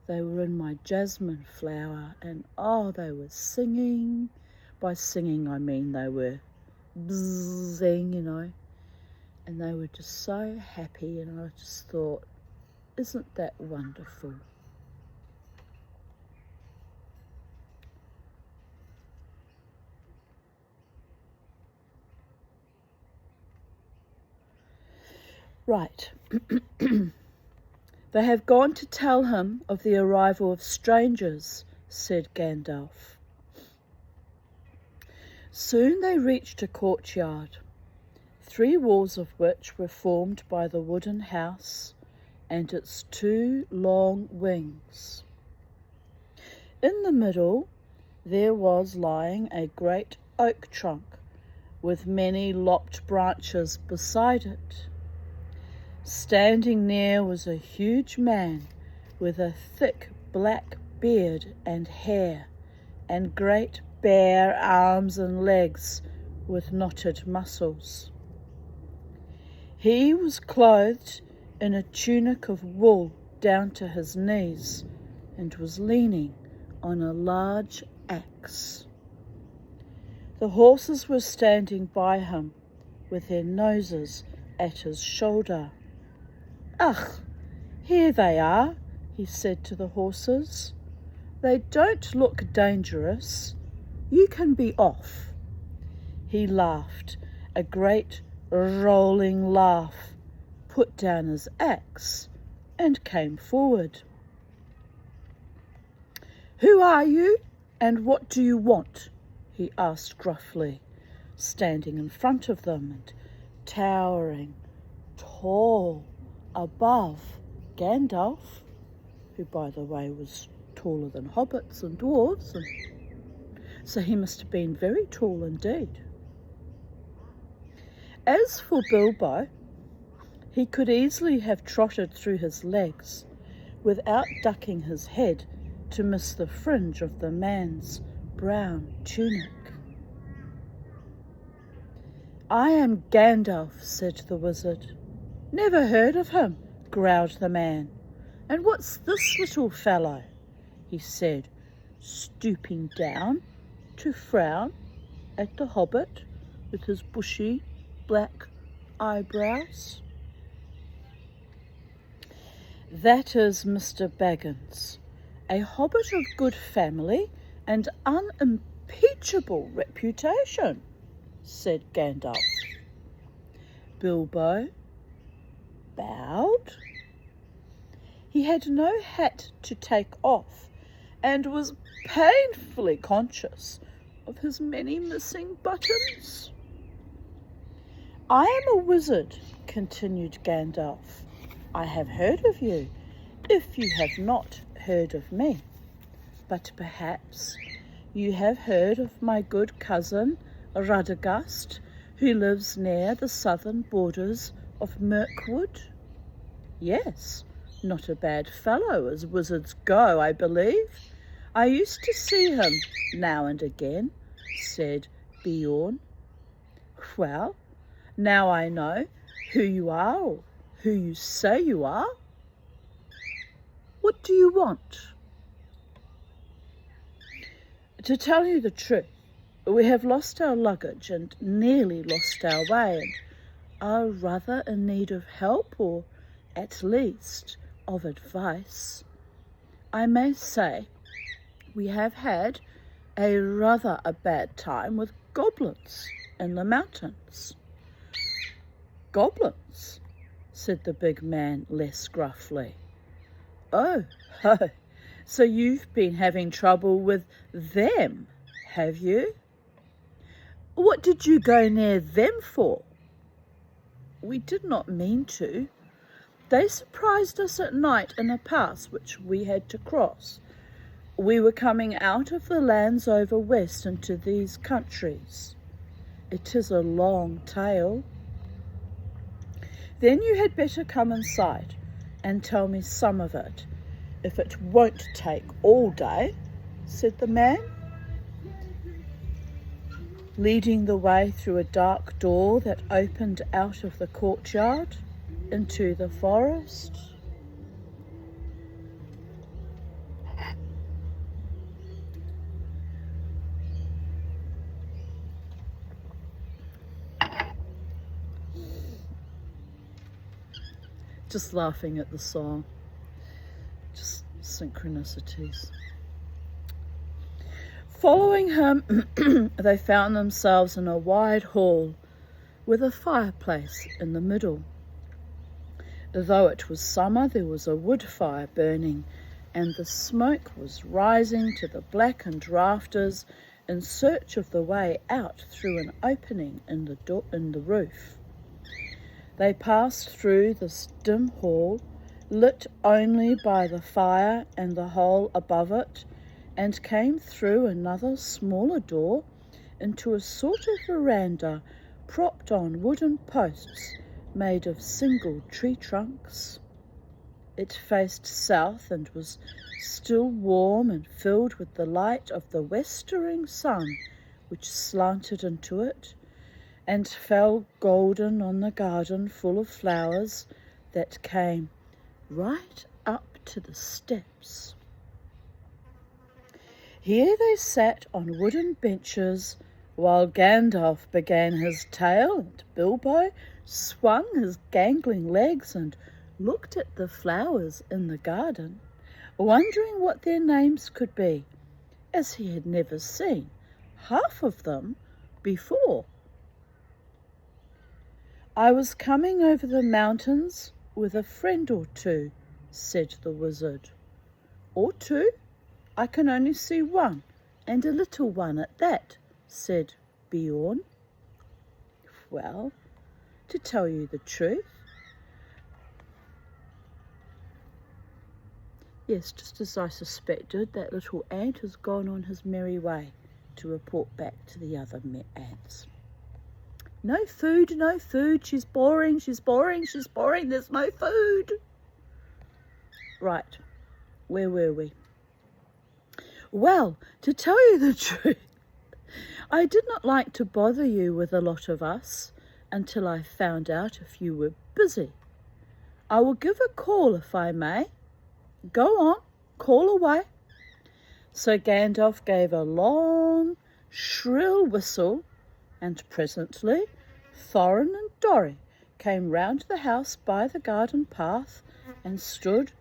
They were in my jasmine flower, and they were singing. By singing I mean they were buzzing, and they were just so happy, and I just thought, isn't that wonderful? Right. They have gone to tell him of the arrival of strangers, said Gandalf. Soon they reached a courtyard, 3 walls of which were formed by the wooden house and its 2 long wings. In the middle there was lying a great oak trunk with many lopped branches beside it. Standing near was a huge man with a thick black beard and hair, and great bare arms and legs with knotted muscles. He was clothed in a tunic of wool down to his knees, and was leaning on a large axe. The horses were standing by him with their noses at his shoulder. "Ugh, here they are," he said to the horses. "They don't look dangerous. You can be off." He laughed, a great rolling laugh, put down his axe, and came forward. "Who are you, and what do you want?" he asked gruffly, standing in front of them and towering tall above Gandalf. who, by the way, was taller than hobbits and dwarves, and so he must have been very tall indeed. As for Bilbo, he could easily have trotted through his legs without ducking his head to miss the fringe of the man's brown tunic. "I am Gandalf," said the wizard. "Never heard of him," growled the man. "And what's this little fellow?" he said, stooping down to frown at the hobbit with his bushy black eyebrows. "That is Mr. Baggins, a hobbit of good family and unimpeachable reputation," said Gandalf. Bilbo bowed. He had no hat to take off and was painfully conscious of his many missing buttons. "I am a wizard," continued Gandalf. "I have heard of you, if you have not heard of me. But perhaps you have heard of my good cousin Radagast, who lives near the southern borders of Mirkwood?" "Yes, not a bad fellow as wizards go, I believe. I used to see him now and again," said Beorn. "Well, now I know who you are, or who you say you are. What do you want?" "To tell you the truth, we have lost our luggage and nearly lost our way, and are rather in need of help, or at least of advice. I may say we have had a bad time with goblins in the mountains." "Goblins?" said the big man less gruffly. Oh, so you've been having trouble with them, have you? What did you go near them for?" "We did not mean to. They surprised us at night in a pass which we had to cross. We were coming out of the lands over west into these countries. It is a long tale." "Then you had better come inside and tell me some of it, if it won't take all day," said the man, leading the way through a dark door that opened out of the courtyard into the forest. Just laughing at the song, just synchronicities. Following him, they found themselves in a wide hall with a fireplace in the middle. Though it was summer, there was a wood fire burning, and the smoke was rising to the blackened rafters in search of the way out through an opening in the roof. They passed through this dim hall, lit only by the fire and the hole above it, and came through another smaller door into a sort of veranda propped on wooden posts made of single tree trunks. It faced south and was still warm and filled with the light of the westering sun, which slanted into it and fell golden on the garden full of flowers that came right up to the steps. Here they sat on wooden benches while Gandalf began his tale and Bilbo swung his gangling legs and looked at the flowers in the garden, wondering what their names could be, as he had never seen half of them before. "I was coming over the mountains with a friend or two," said the wizard. "Or two? I can only see one, and a little one at that," said Beorn. "Well, to tell you the truth, Yes, just as I suspected, that little ant has gone on his merry way to report back to the other ants. No food, no food. She's boring, she's boring, she's boring. There's no food. Right, where were we? Well, to tell you the truth, I did not like to bother you with a lot of us until I found out if you were busy. I will give a call if I may. Go on, call away. So Gandalf gave a long, shrill whistle, and presently Thorin and Dorry came round the house by the garden path and stood,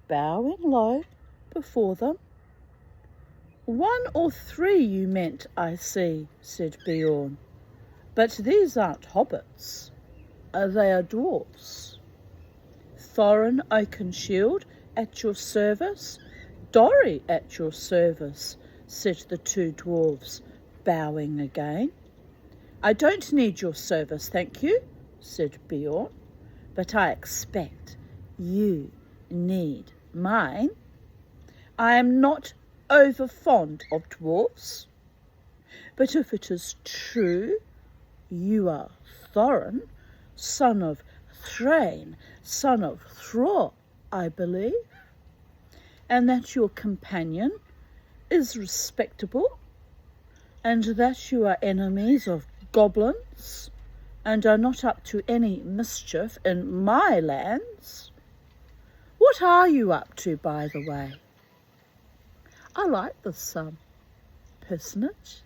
bowing low, before them. 1 or 3 you meant, I see, said Beorn. But these aren't hobbits. They are dwarfs. Thorin Oakenshield, at your service. Dorry, at your service, said the 2 dwarfs, bowing again. I don't need your service, thank you, said Beorn, but I expect you need mine. I am not over fond of dwarfs, but if it is true you are Thorin, son of Thrain, son of Thror, I believe, and that your companion is respectable, and that you are enemies of goblins, and are not up to any mischief in my lands. What are you up to, by the way? I like this personage.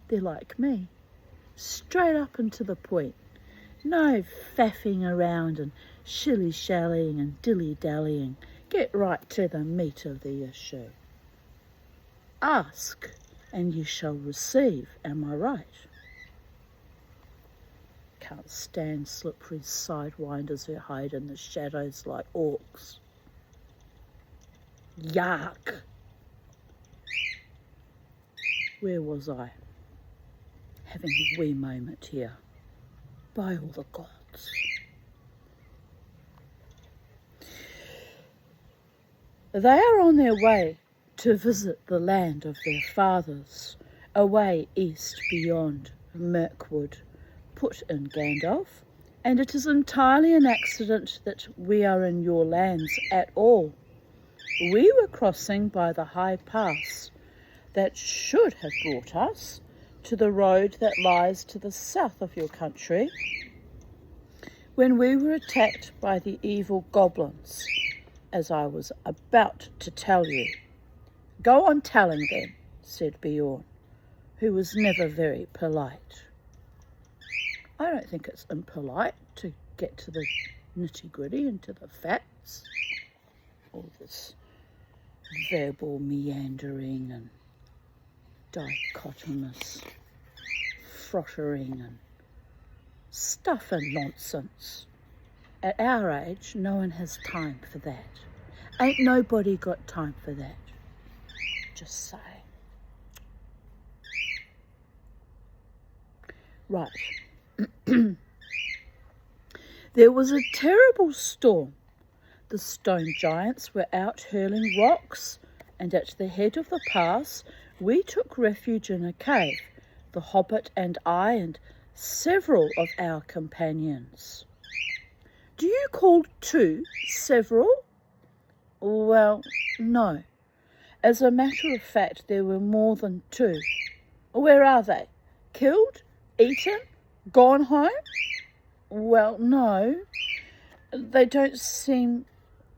They're like me, straight up and to the point. No faffing around and shilly-shallying and dilly-dallying. Get right to the meat of the issue. Ask, and you shall receive, am I right? Can't stand slippery sidewinders who hide in the shadows like orcs. Yuck! Where was I? Having a wee moment here. By all the gods. They are on their way to visit the land of their fathers, away east beyond Mirkwood, put in Gandalf, and it is entirely an accident that we are in your lands at all. We were crossing by the high pass that should have brought us to the road that lies to the south of your country, when we were attacked by the evil goblins, as I was about to tell you. Go on telling them, said Beorn, who was never very polite. I don't think it's impolite to get to the nitty-gritty and to the facts. All this verbal meandering and dichotomous frottering and stuff and nonsense. At our age, no one has time for that. Ain't nobody got time for that. Just say. Right. There was a terrible storm. The stone giants were out hurling rocks, and at the head of the pass we took refuge in a cave, the hobbit and I and several of our companions. Do you call 2 several? Well, no. As a matter of fact, there were more than 2. Where are they? Killed? Eaten? Gone home? Well, no. They don't seem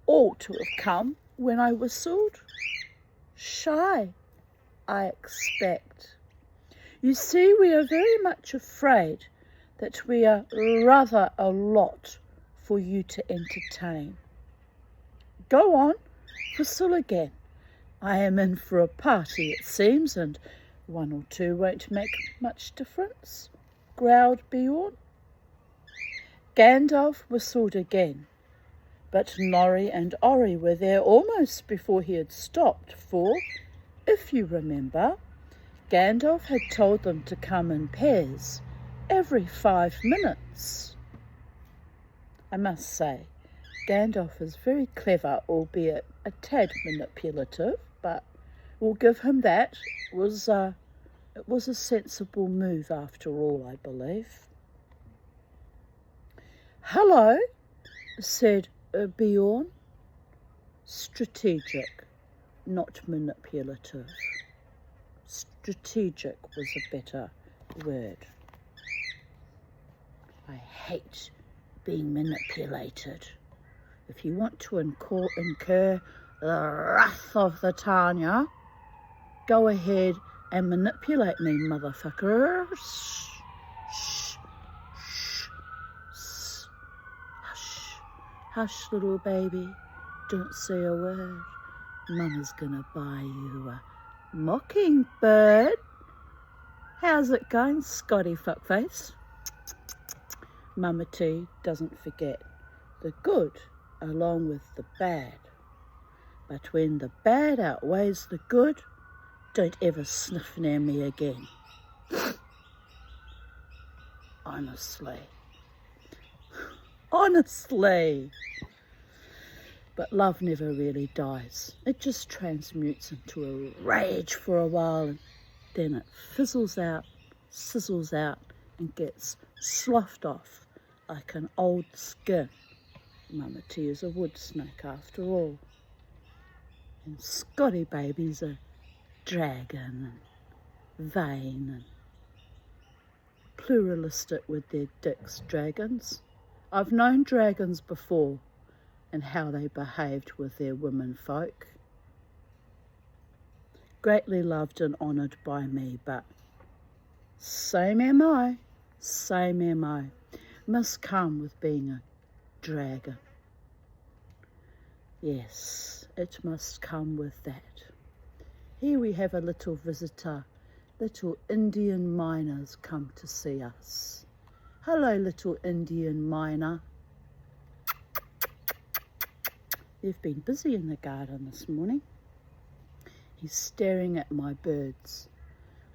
all to have come when I whistled. Shy, I expect. You see, we are very much afraid that we are rather a lot for you to entertain. Go on, whistle again. I am in for a party, it seems, and 1 or 2 won't make much difference, growled Beorn. Gandalf whistled again, but Norri and Orri were there almost before he had stopped, for, if you remember, Gandalf had told them to come in pairs every 5 minutes. I must say, Gandalf is very clever, albeit a tad manipulative, but we'll give him that. It was a sensible move after all, I believe. Hello, said Bjorn. Strategic, not manipulative. Strategic was a better word. I hate being manipulated. If you want to incur the wrath of the Tanya, go ahead and manipulate me, motherfuckers. Shh, shh, shh, hush, hush, little baby. Don't say a word. Mama's gonna buy you a mockingbird. How's it going, Scotty fuckface? Mama T doesn't forget the good along with the bad. But when the bad outweighs the good, don't ever sniff near me again. Honestly. Honestly. But love never really dies. It just transmutes into a rage for a while, and then it fizzles out, sizzles out, and gets sloughed off like an old skin. Mama T is a wood snake after all. And Scotty baby's a dragon and vain and pluralistic with their dicks, dragons. I've known dragons before and how they behaved with their women folk. Greatly loved and honoured by me, but same MO, same MO. Must come with being a dragon. Yes, it must come with that. Here we have a little visitor. Little Indian miners come to see us. Hello, little Indian miner. They've been busy in the garden this morning. He's staring at my birds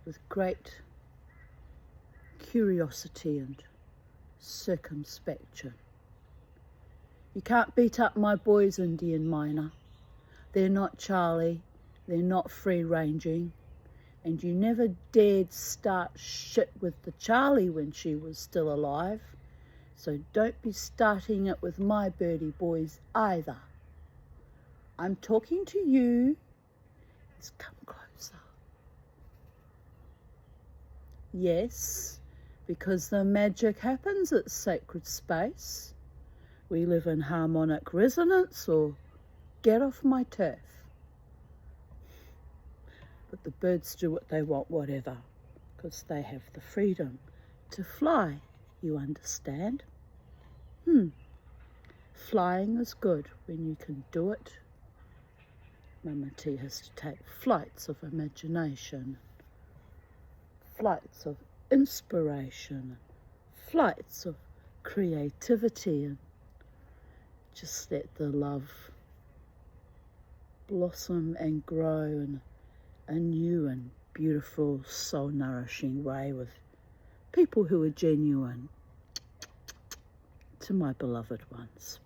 with great curiosity and circumspection. You can't beat up my boys, Indian miner. They're not Charlie, they're not free-ranging, and you never dared start shit with the Charlie when she was still alive, so don't be starting it with my birdie boys either. I'm talking to you. Let's come closer. Yes, because the magic happens at sacred space. We live in harmonic resonance, or get off my turf. But the birds do what they want, whatever, because they have the freedom to fly, you understand? Flying is good when you can do it. Mama T has to take flights of imagination, flights of inspiration, flights of creativity, and just let the love blossom and grow in a new and beautiful, soul-nourishing way with people who are genuine to my beloved ones.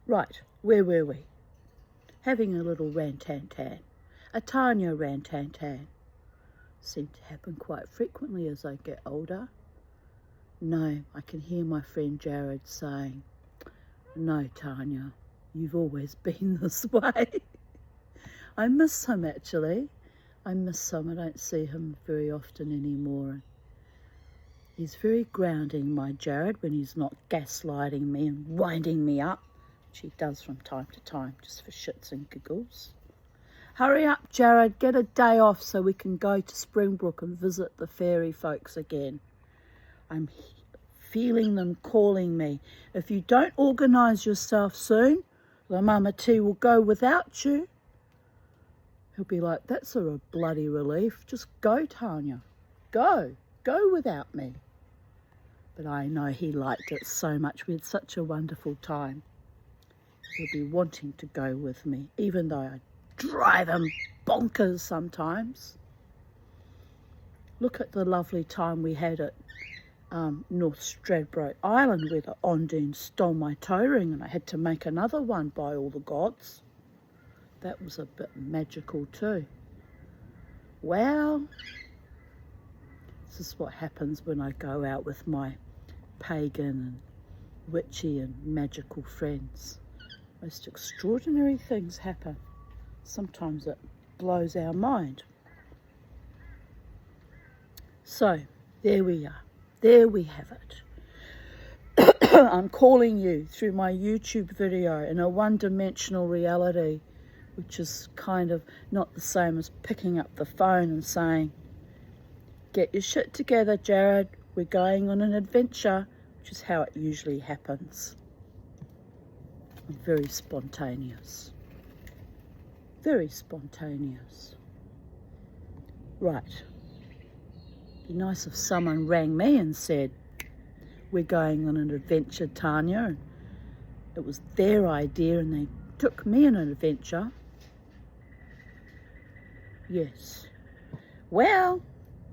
Right, where were we? Having a little rantan-tan, a Tanya rantan-tan. Seem to happen quite frequently as I get older. No, I can hear my friend Jared saying, no, Tanya, you've always been this way. I miss him, actually. I miss him. I don't see him very often anymore. He's very grounding, my Jared, when he's not gaslighting me and winding me up, which he does from time to time, just for shits and giggles. Hurry up, Jared, get a day off so we can go to Springbrook and visit the fairy folks again. I'm feeling them calling me. If you don't organise yourself soon, the Mama T will go without you. He'll be like, that's a bloody relief. Just go, Tanya. Go without me. But I know he liked it so much. We had such a wonderful time. He'll be wanting to go with me, even though I drive him bonkers sometimes. Look at the lovely time we had at North Stradbroke Island, where the Ondine stole my toe ring and I had to make another one, by all the gods. That was a bit magical too. Well, this is what happens when I go out with my pagan and witchy and magical friends. Most extraordinary things happen. Sometimes it blows our mind. So, there we are. There we have it. I'm calling you through my YouTube video in a one-dimensional reality, which is kind of not the same as picking up the phone and saying, "Get your shit together, Jared. We're going on an adventure," which is how it usually happens. I'm very spontaneous. Very spontaneous. Right. Be nice if someone rang me and said, "We're going on an adventure, Tanya." It was their idea and they took me on an adventure. Yes. Well,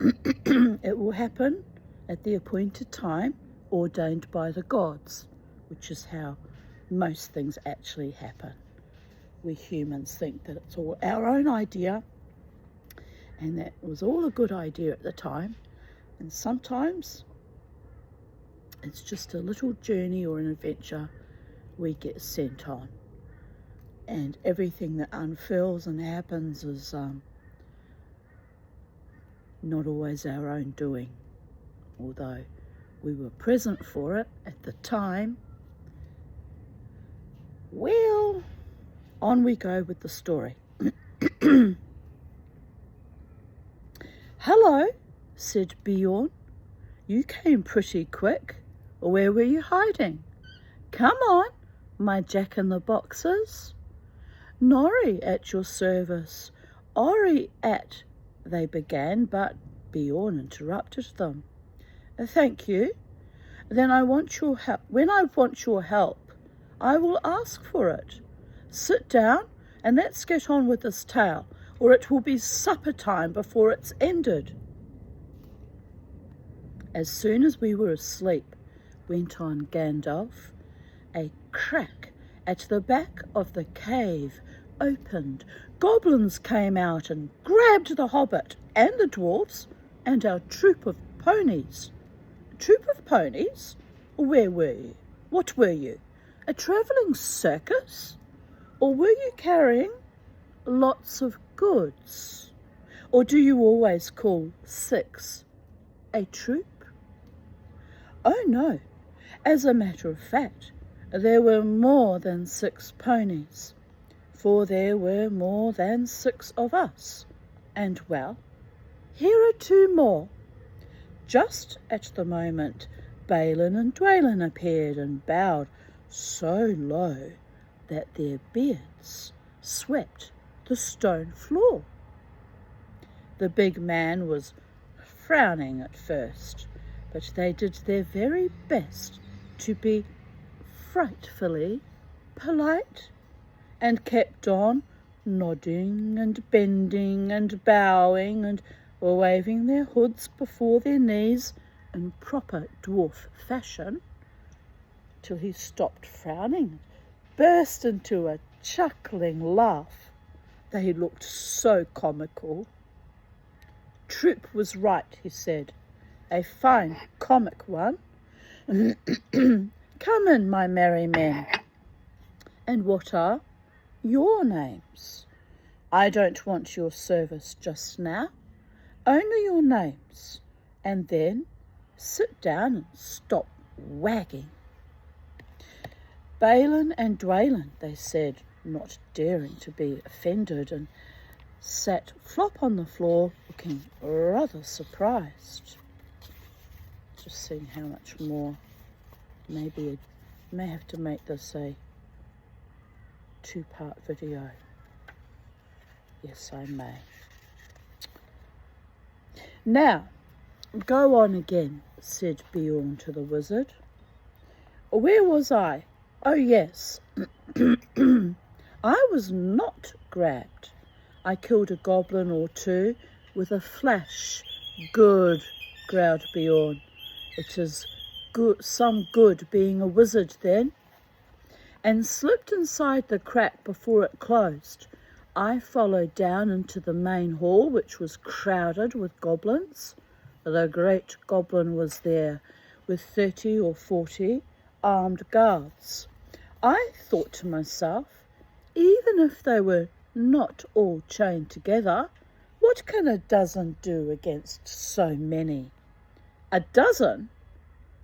it will happen at the appointed time ordained by the gods, which is how most things actually happen. We humans think that it's all our own idea, and that was all a good idea at the time. And sometimes it's just a little journey or an adventure we get sent on. And everything that unfurls and happens is not always our own doing. Although we were present for it at the time. Well, on we go with the story. "Hello," said Bjorn. "You came pretty quick. Where were you hiding? Come on, my jack-in-the-boxes." "Norrie at your service. Ori at," they began, but Bjorn interrupted them. "Thank you. Then I want your help. When I want your help, I will ask for it. Sit down and let's get on with this tale, or it will be supper time before it's ended." "As soon as we were asleep," went on Gandalf, "a crack at the back of the cave opened. Goblins came out and grabbed the hobbit and the dwarves and our troop of ponies." "A troop of ponies? Where were you? What were you? A travelling circus? Or were you carrying lots of goods? Or do you always call 6 a troop?" "Oh no, as a matter of fact, there were more than 6 ponies, for there were more than 6 of us. And well, here are 2 more." Just at the moment, Balin and Dwalin appeared and bowed so low that their beards swept the stone floor. The big man was frowning at first, but they did their very best to be frightfully polite and kept on nodding and bending and bowing and waving their hoods before their knees in proper dwarf fashion, till he stopped frowning and burst into a chuckling laugh. They looked so comical. "Troop was right," he said. "A fine comic one. Come in, my merry men. And what are your names? I don't want your service just now, only your names, and then sit down and stop wagging." "Balin and Dwalin," they said, not daring to be offended, and sat flop on the floor, looking rather surprised. Just seeing how much more. Maybe I may have to make this a 2-part video. Yes, I may. "Now, go on again," said Bjorn to the wizard. "Where was I? Oh, yes. I was not grabbed. I killed a goblin or 2 with a flash." "Good," growled Bjorn. It is good, some good being a wizard then, and slipped inside the crack before it closed. I followed down into the main hall, which was crowded with goblins. The great goblin was there with 30 or 40 armed guards. I thought to myself, even if they were not all chained together, what can a dozen do against so many? A dozen?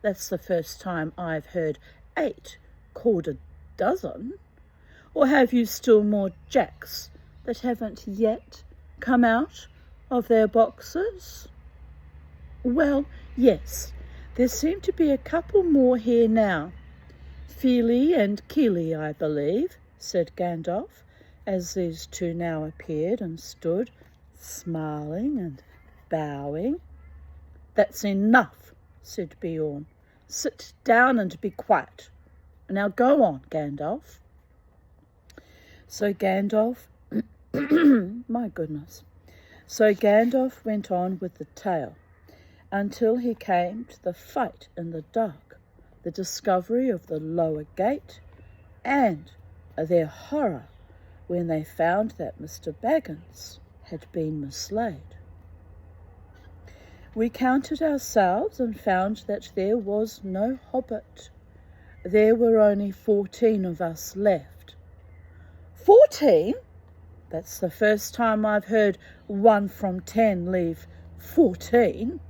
That's the first time I've heard 8 called a dozen. Or have you still more jacks that haven't yet come out of their boxes? Well, yes, there seem to be a couple more here now. Feely and Keely, I believe, said Gandalf, as these two now appeared and stood, smiling and bowing. That's enough, said Beorn. Sit down and be quiet. Now go on, Gandalf. So Gandalf, my goodness. So Gandalf went on with the tale until he came to the fight in the dark, the discovery of the lower gate, and their horror when they found that Mr. Baggins had been mislaid. We counted ourselves and found that there was no hobbit. There were only 14 of us left. 14? That's the first time I've heard 1 from 10 leave 14.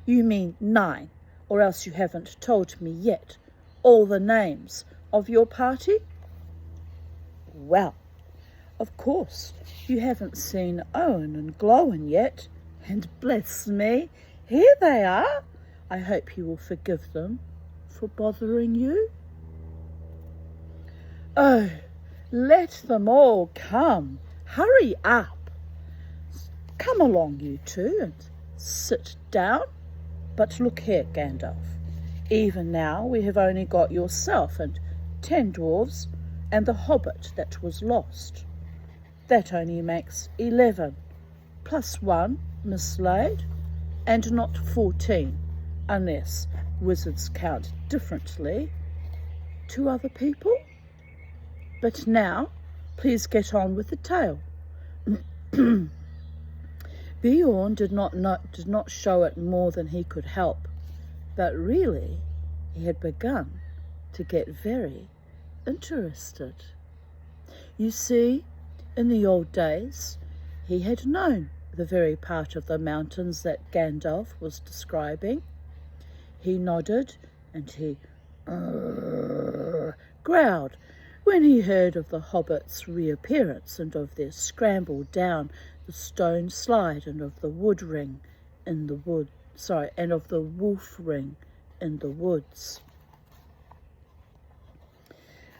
You mean 9, or else you haven't told me yet all the names of your party? Well, of course, you haven't seen Owen and Glowin yet, and bless me, here they are. I hope you will forgive them for bothering you. Oh, let them all come. Hurry up. Come along, you two, and sit down. But look here, Gandalf. Even now we have only got yourself and 10 dwarves and the hobbit that was lost. That only makes 11, plus 1 mislaid, and not 14, unless wizards count differently to other people. But now, please get on with the tale. Beorn did not show it more than he could help, but really he had begun to get very interested. You see, in the old days, he had known the very part of the mountains that Gandalf was describing. He nodded and he growled when he heard of the hobbits' reappearance and of their scramble down the stone slide and of the wolf ring in the woods.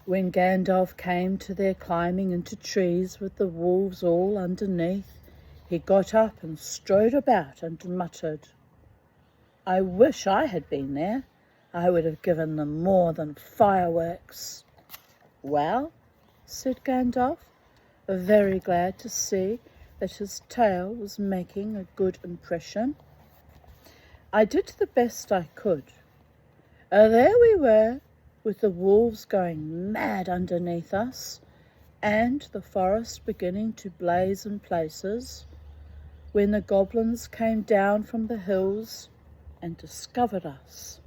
When Gandalf came to their climbing into trees with the wolves all underneath, he got up and strode about and muttered, I wish I had been there. I would have given them more than fireworks. Well, said Gandalf, very glad to see that his tale was making a good impression. I did the best I could. There we were, with the wolves going mad underneath us, and the forest beginning to blaze in places, when the goblins came down from the hills and discovered us.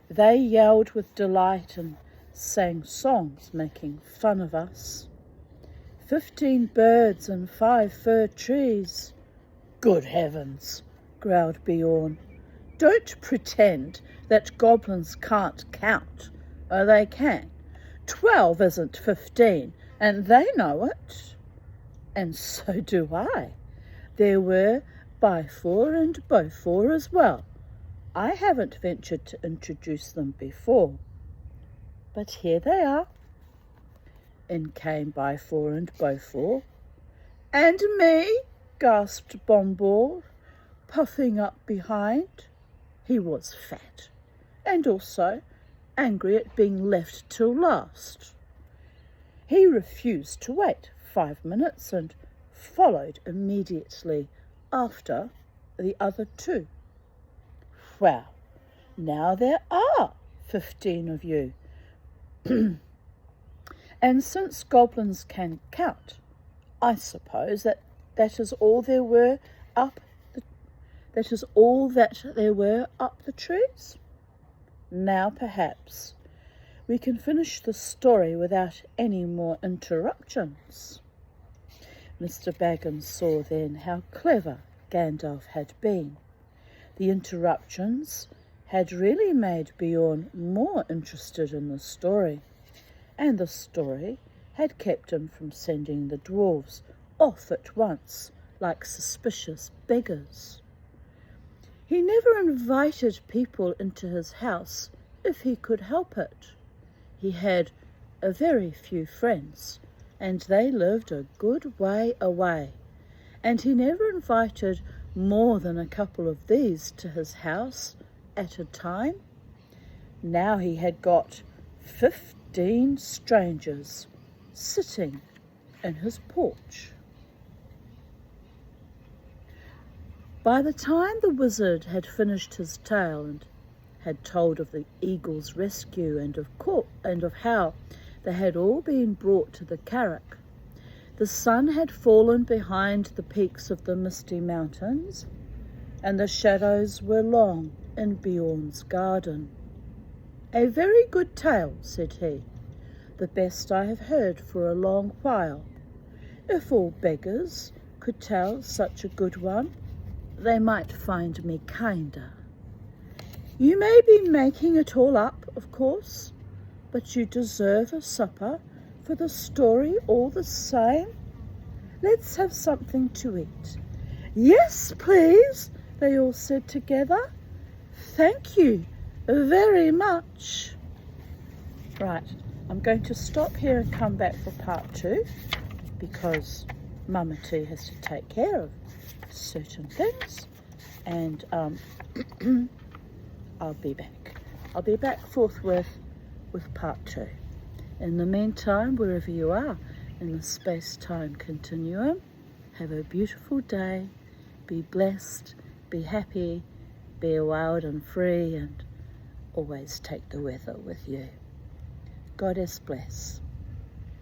They yelled with delight and sang songs making fun of us. 15 birds and 5 fir trees. Good heavens, growled Beorn. Don't pretend that goblins can't count. Oh, they can. 12 isn't 15, and they know it. And so do I. There were Bifur and Bofur as well. I haven't ventured to introduce them before. But here they are. In came Bifur and Bofur. And me, gasped Bombur, puffing up behind. He was fat, and also angry at being left till last. He refused to wait 5 minutes and followed immediately after the other two. Well, now there are 15 of you. And since goblins can count, I suppose that is all there were up that is all that there were up the trees. Now perhaps we can finish the story without any more interruptions. Mr. Baggins saw then how clever Gandalf had been. The interruptions had really made Bjorn more interested in the story, and the story had kept him from sending the dwarves off at once like suspicious beggars. He never invited people into his house if he could help it. He had a very few friends, and they lived a good way away, and he never invited more than a couple of these to his house at a time. Now he had got 15 strangers sitting in his porch. By the time the wizard had finished his tale and had told of the eagle's rescue and of how they had all been brought to the Carrick, the sun had fallen behind the peaks of the misty mountains, and the shadows were long in Bjorn's garden. "A very good tale," said he, "the best I have heard for a long while. If all beggars could tell such a good one, they might find me kinder. You may be making it all up, of course, but you deserve a supper for the story all the same. Let's have something to eat." "Yes, please," they all said together. "Thank you very much." Right, I'm going to stop here and come back for part 2 because Mama T has to take care of certain things, and I'll be back. I'll be back forthwith with part 2. In the meantime, wherever you are in the space-time continuum, have a beautiful day, be blessed, be happy, be wild and free, and always take the weather with you. Goddess bless.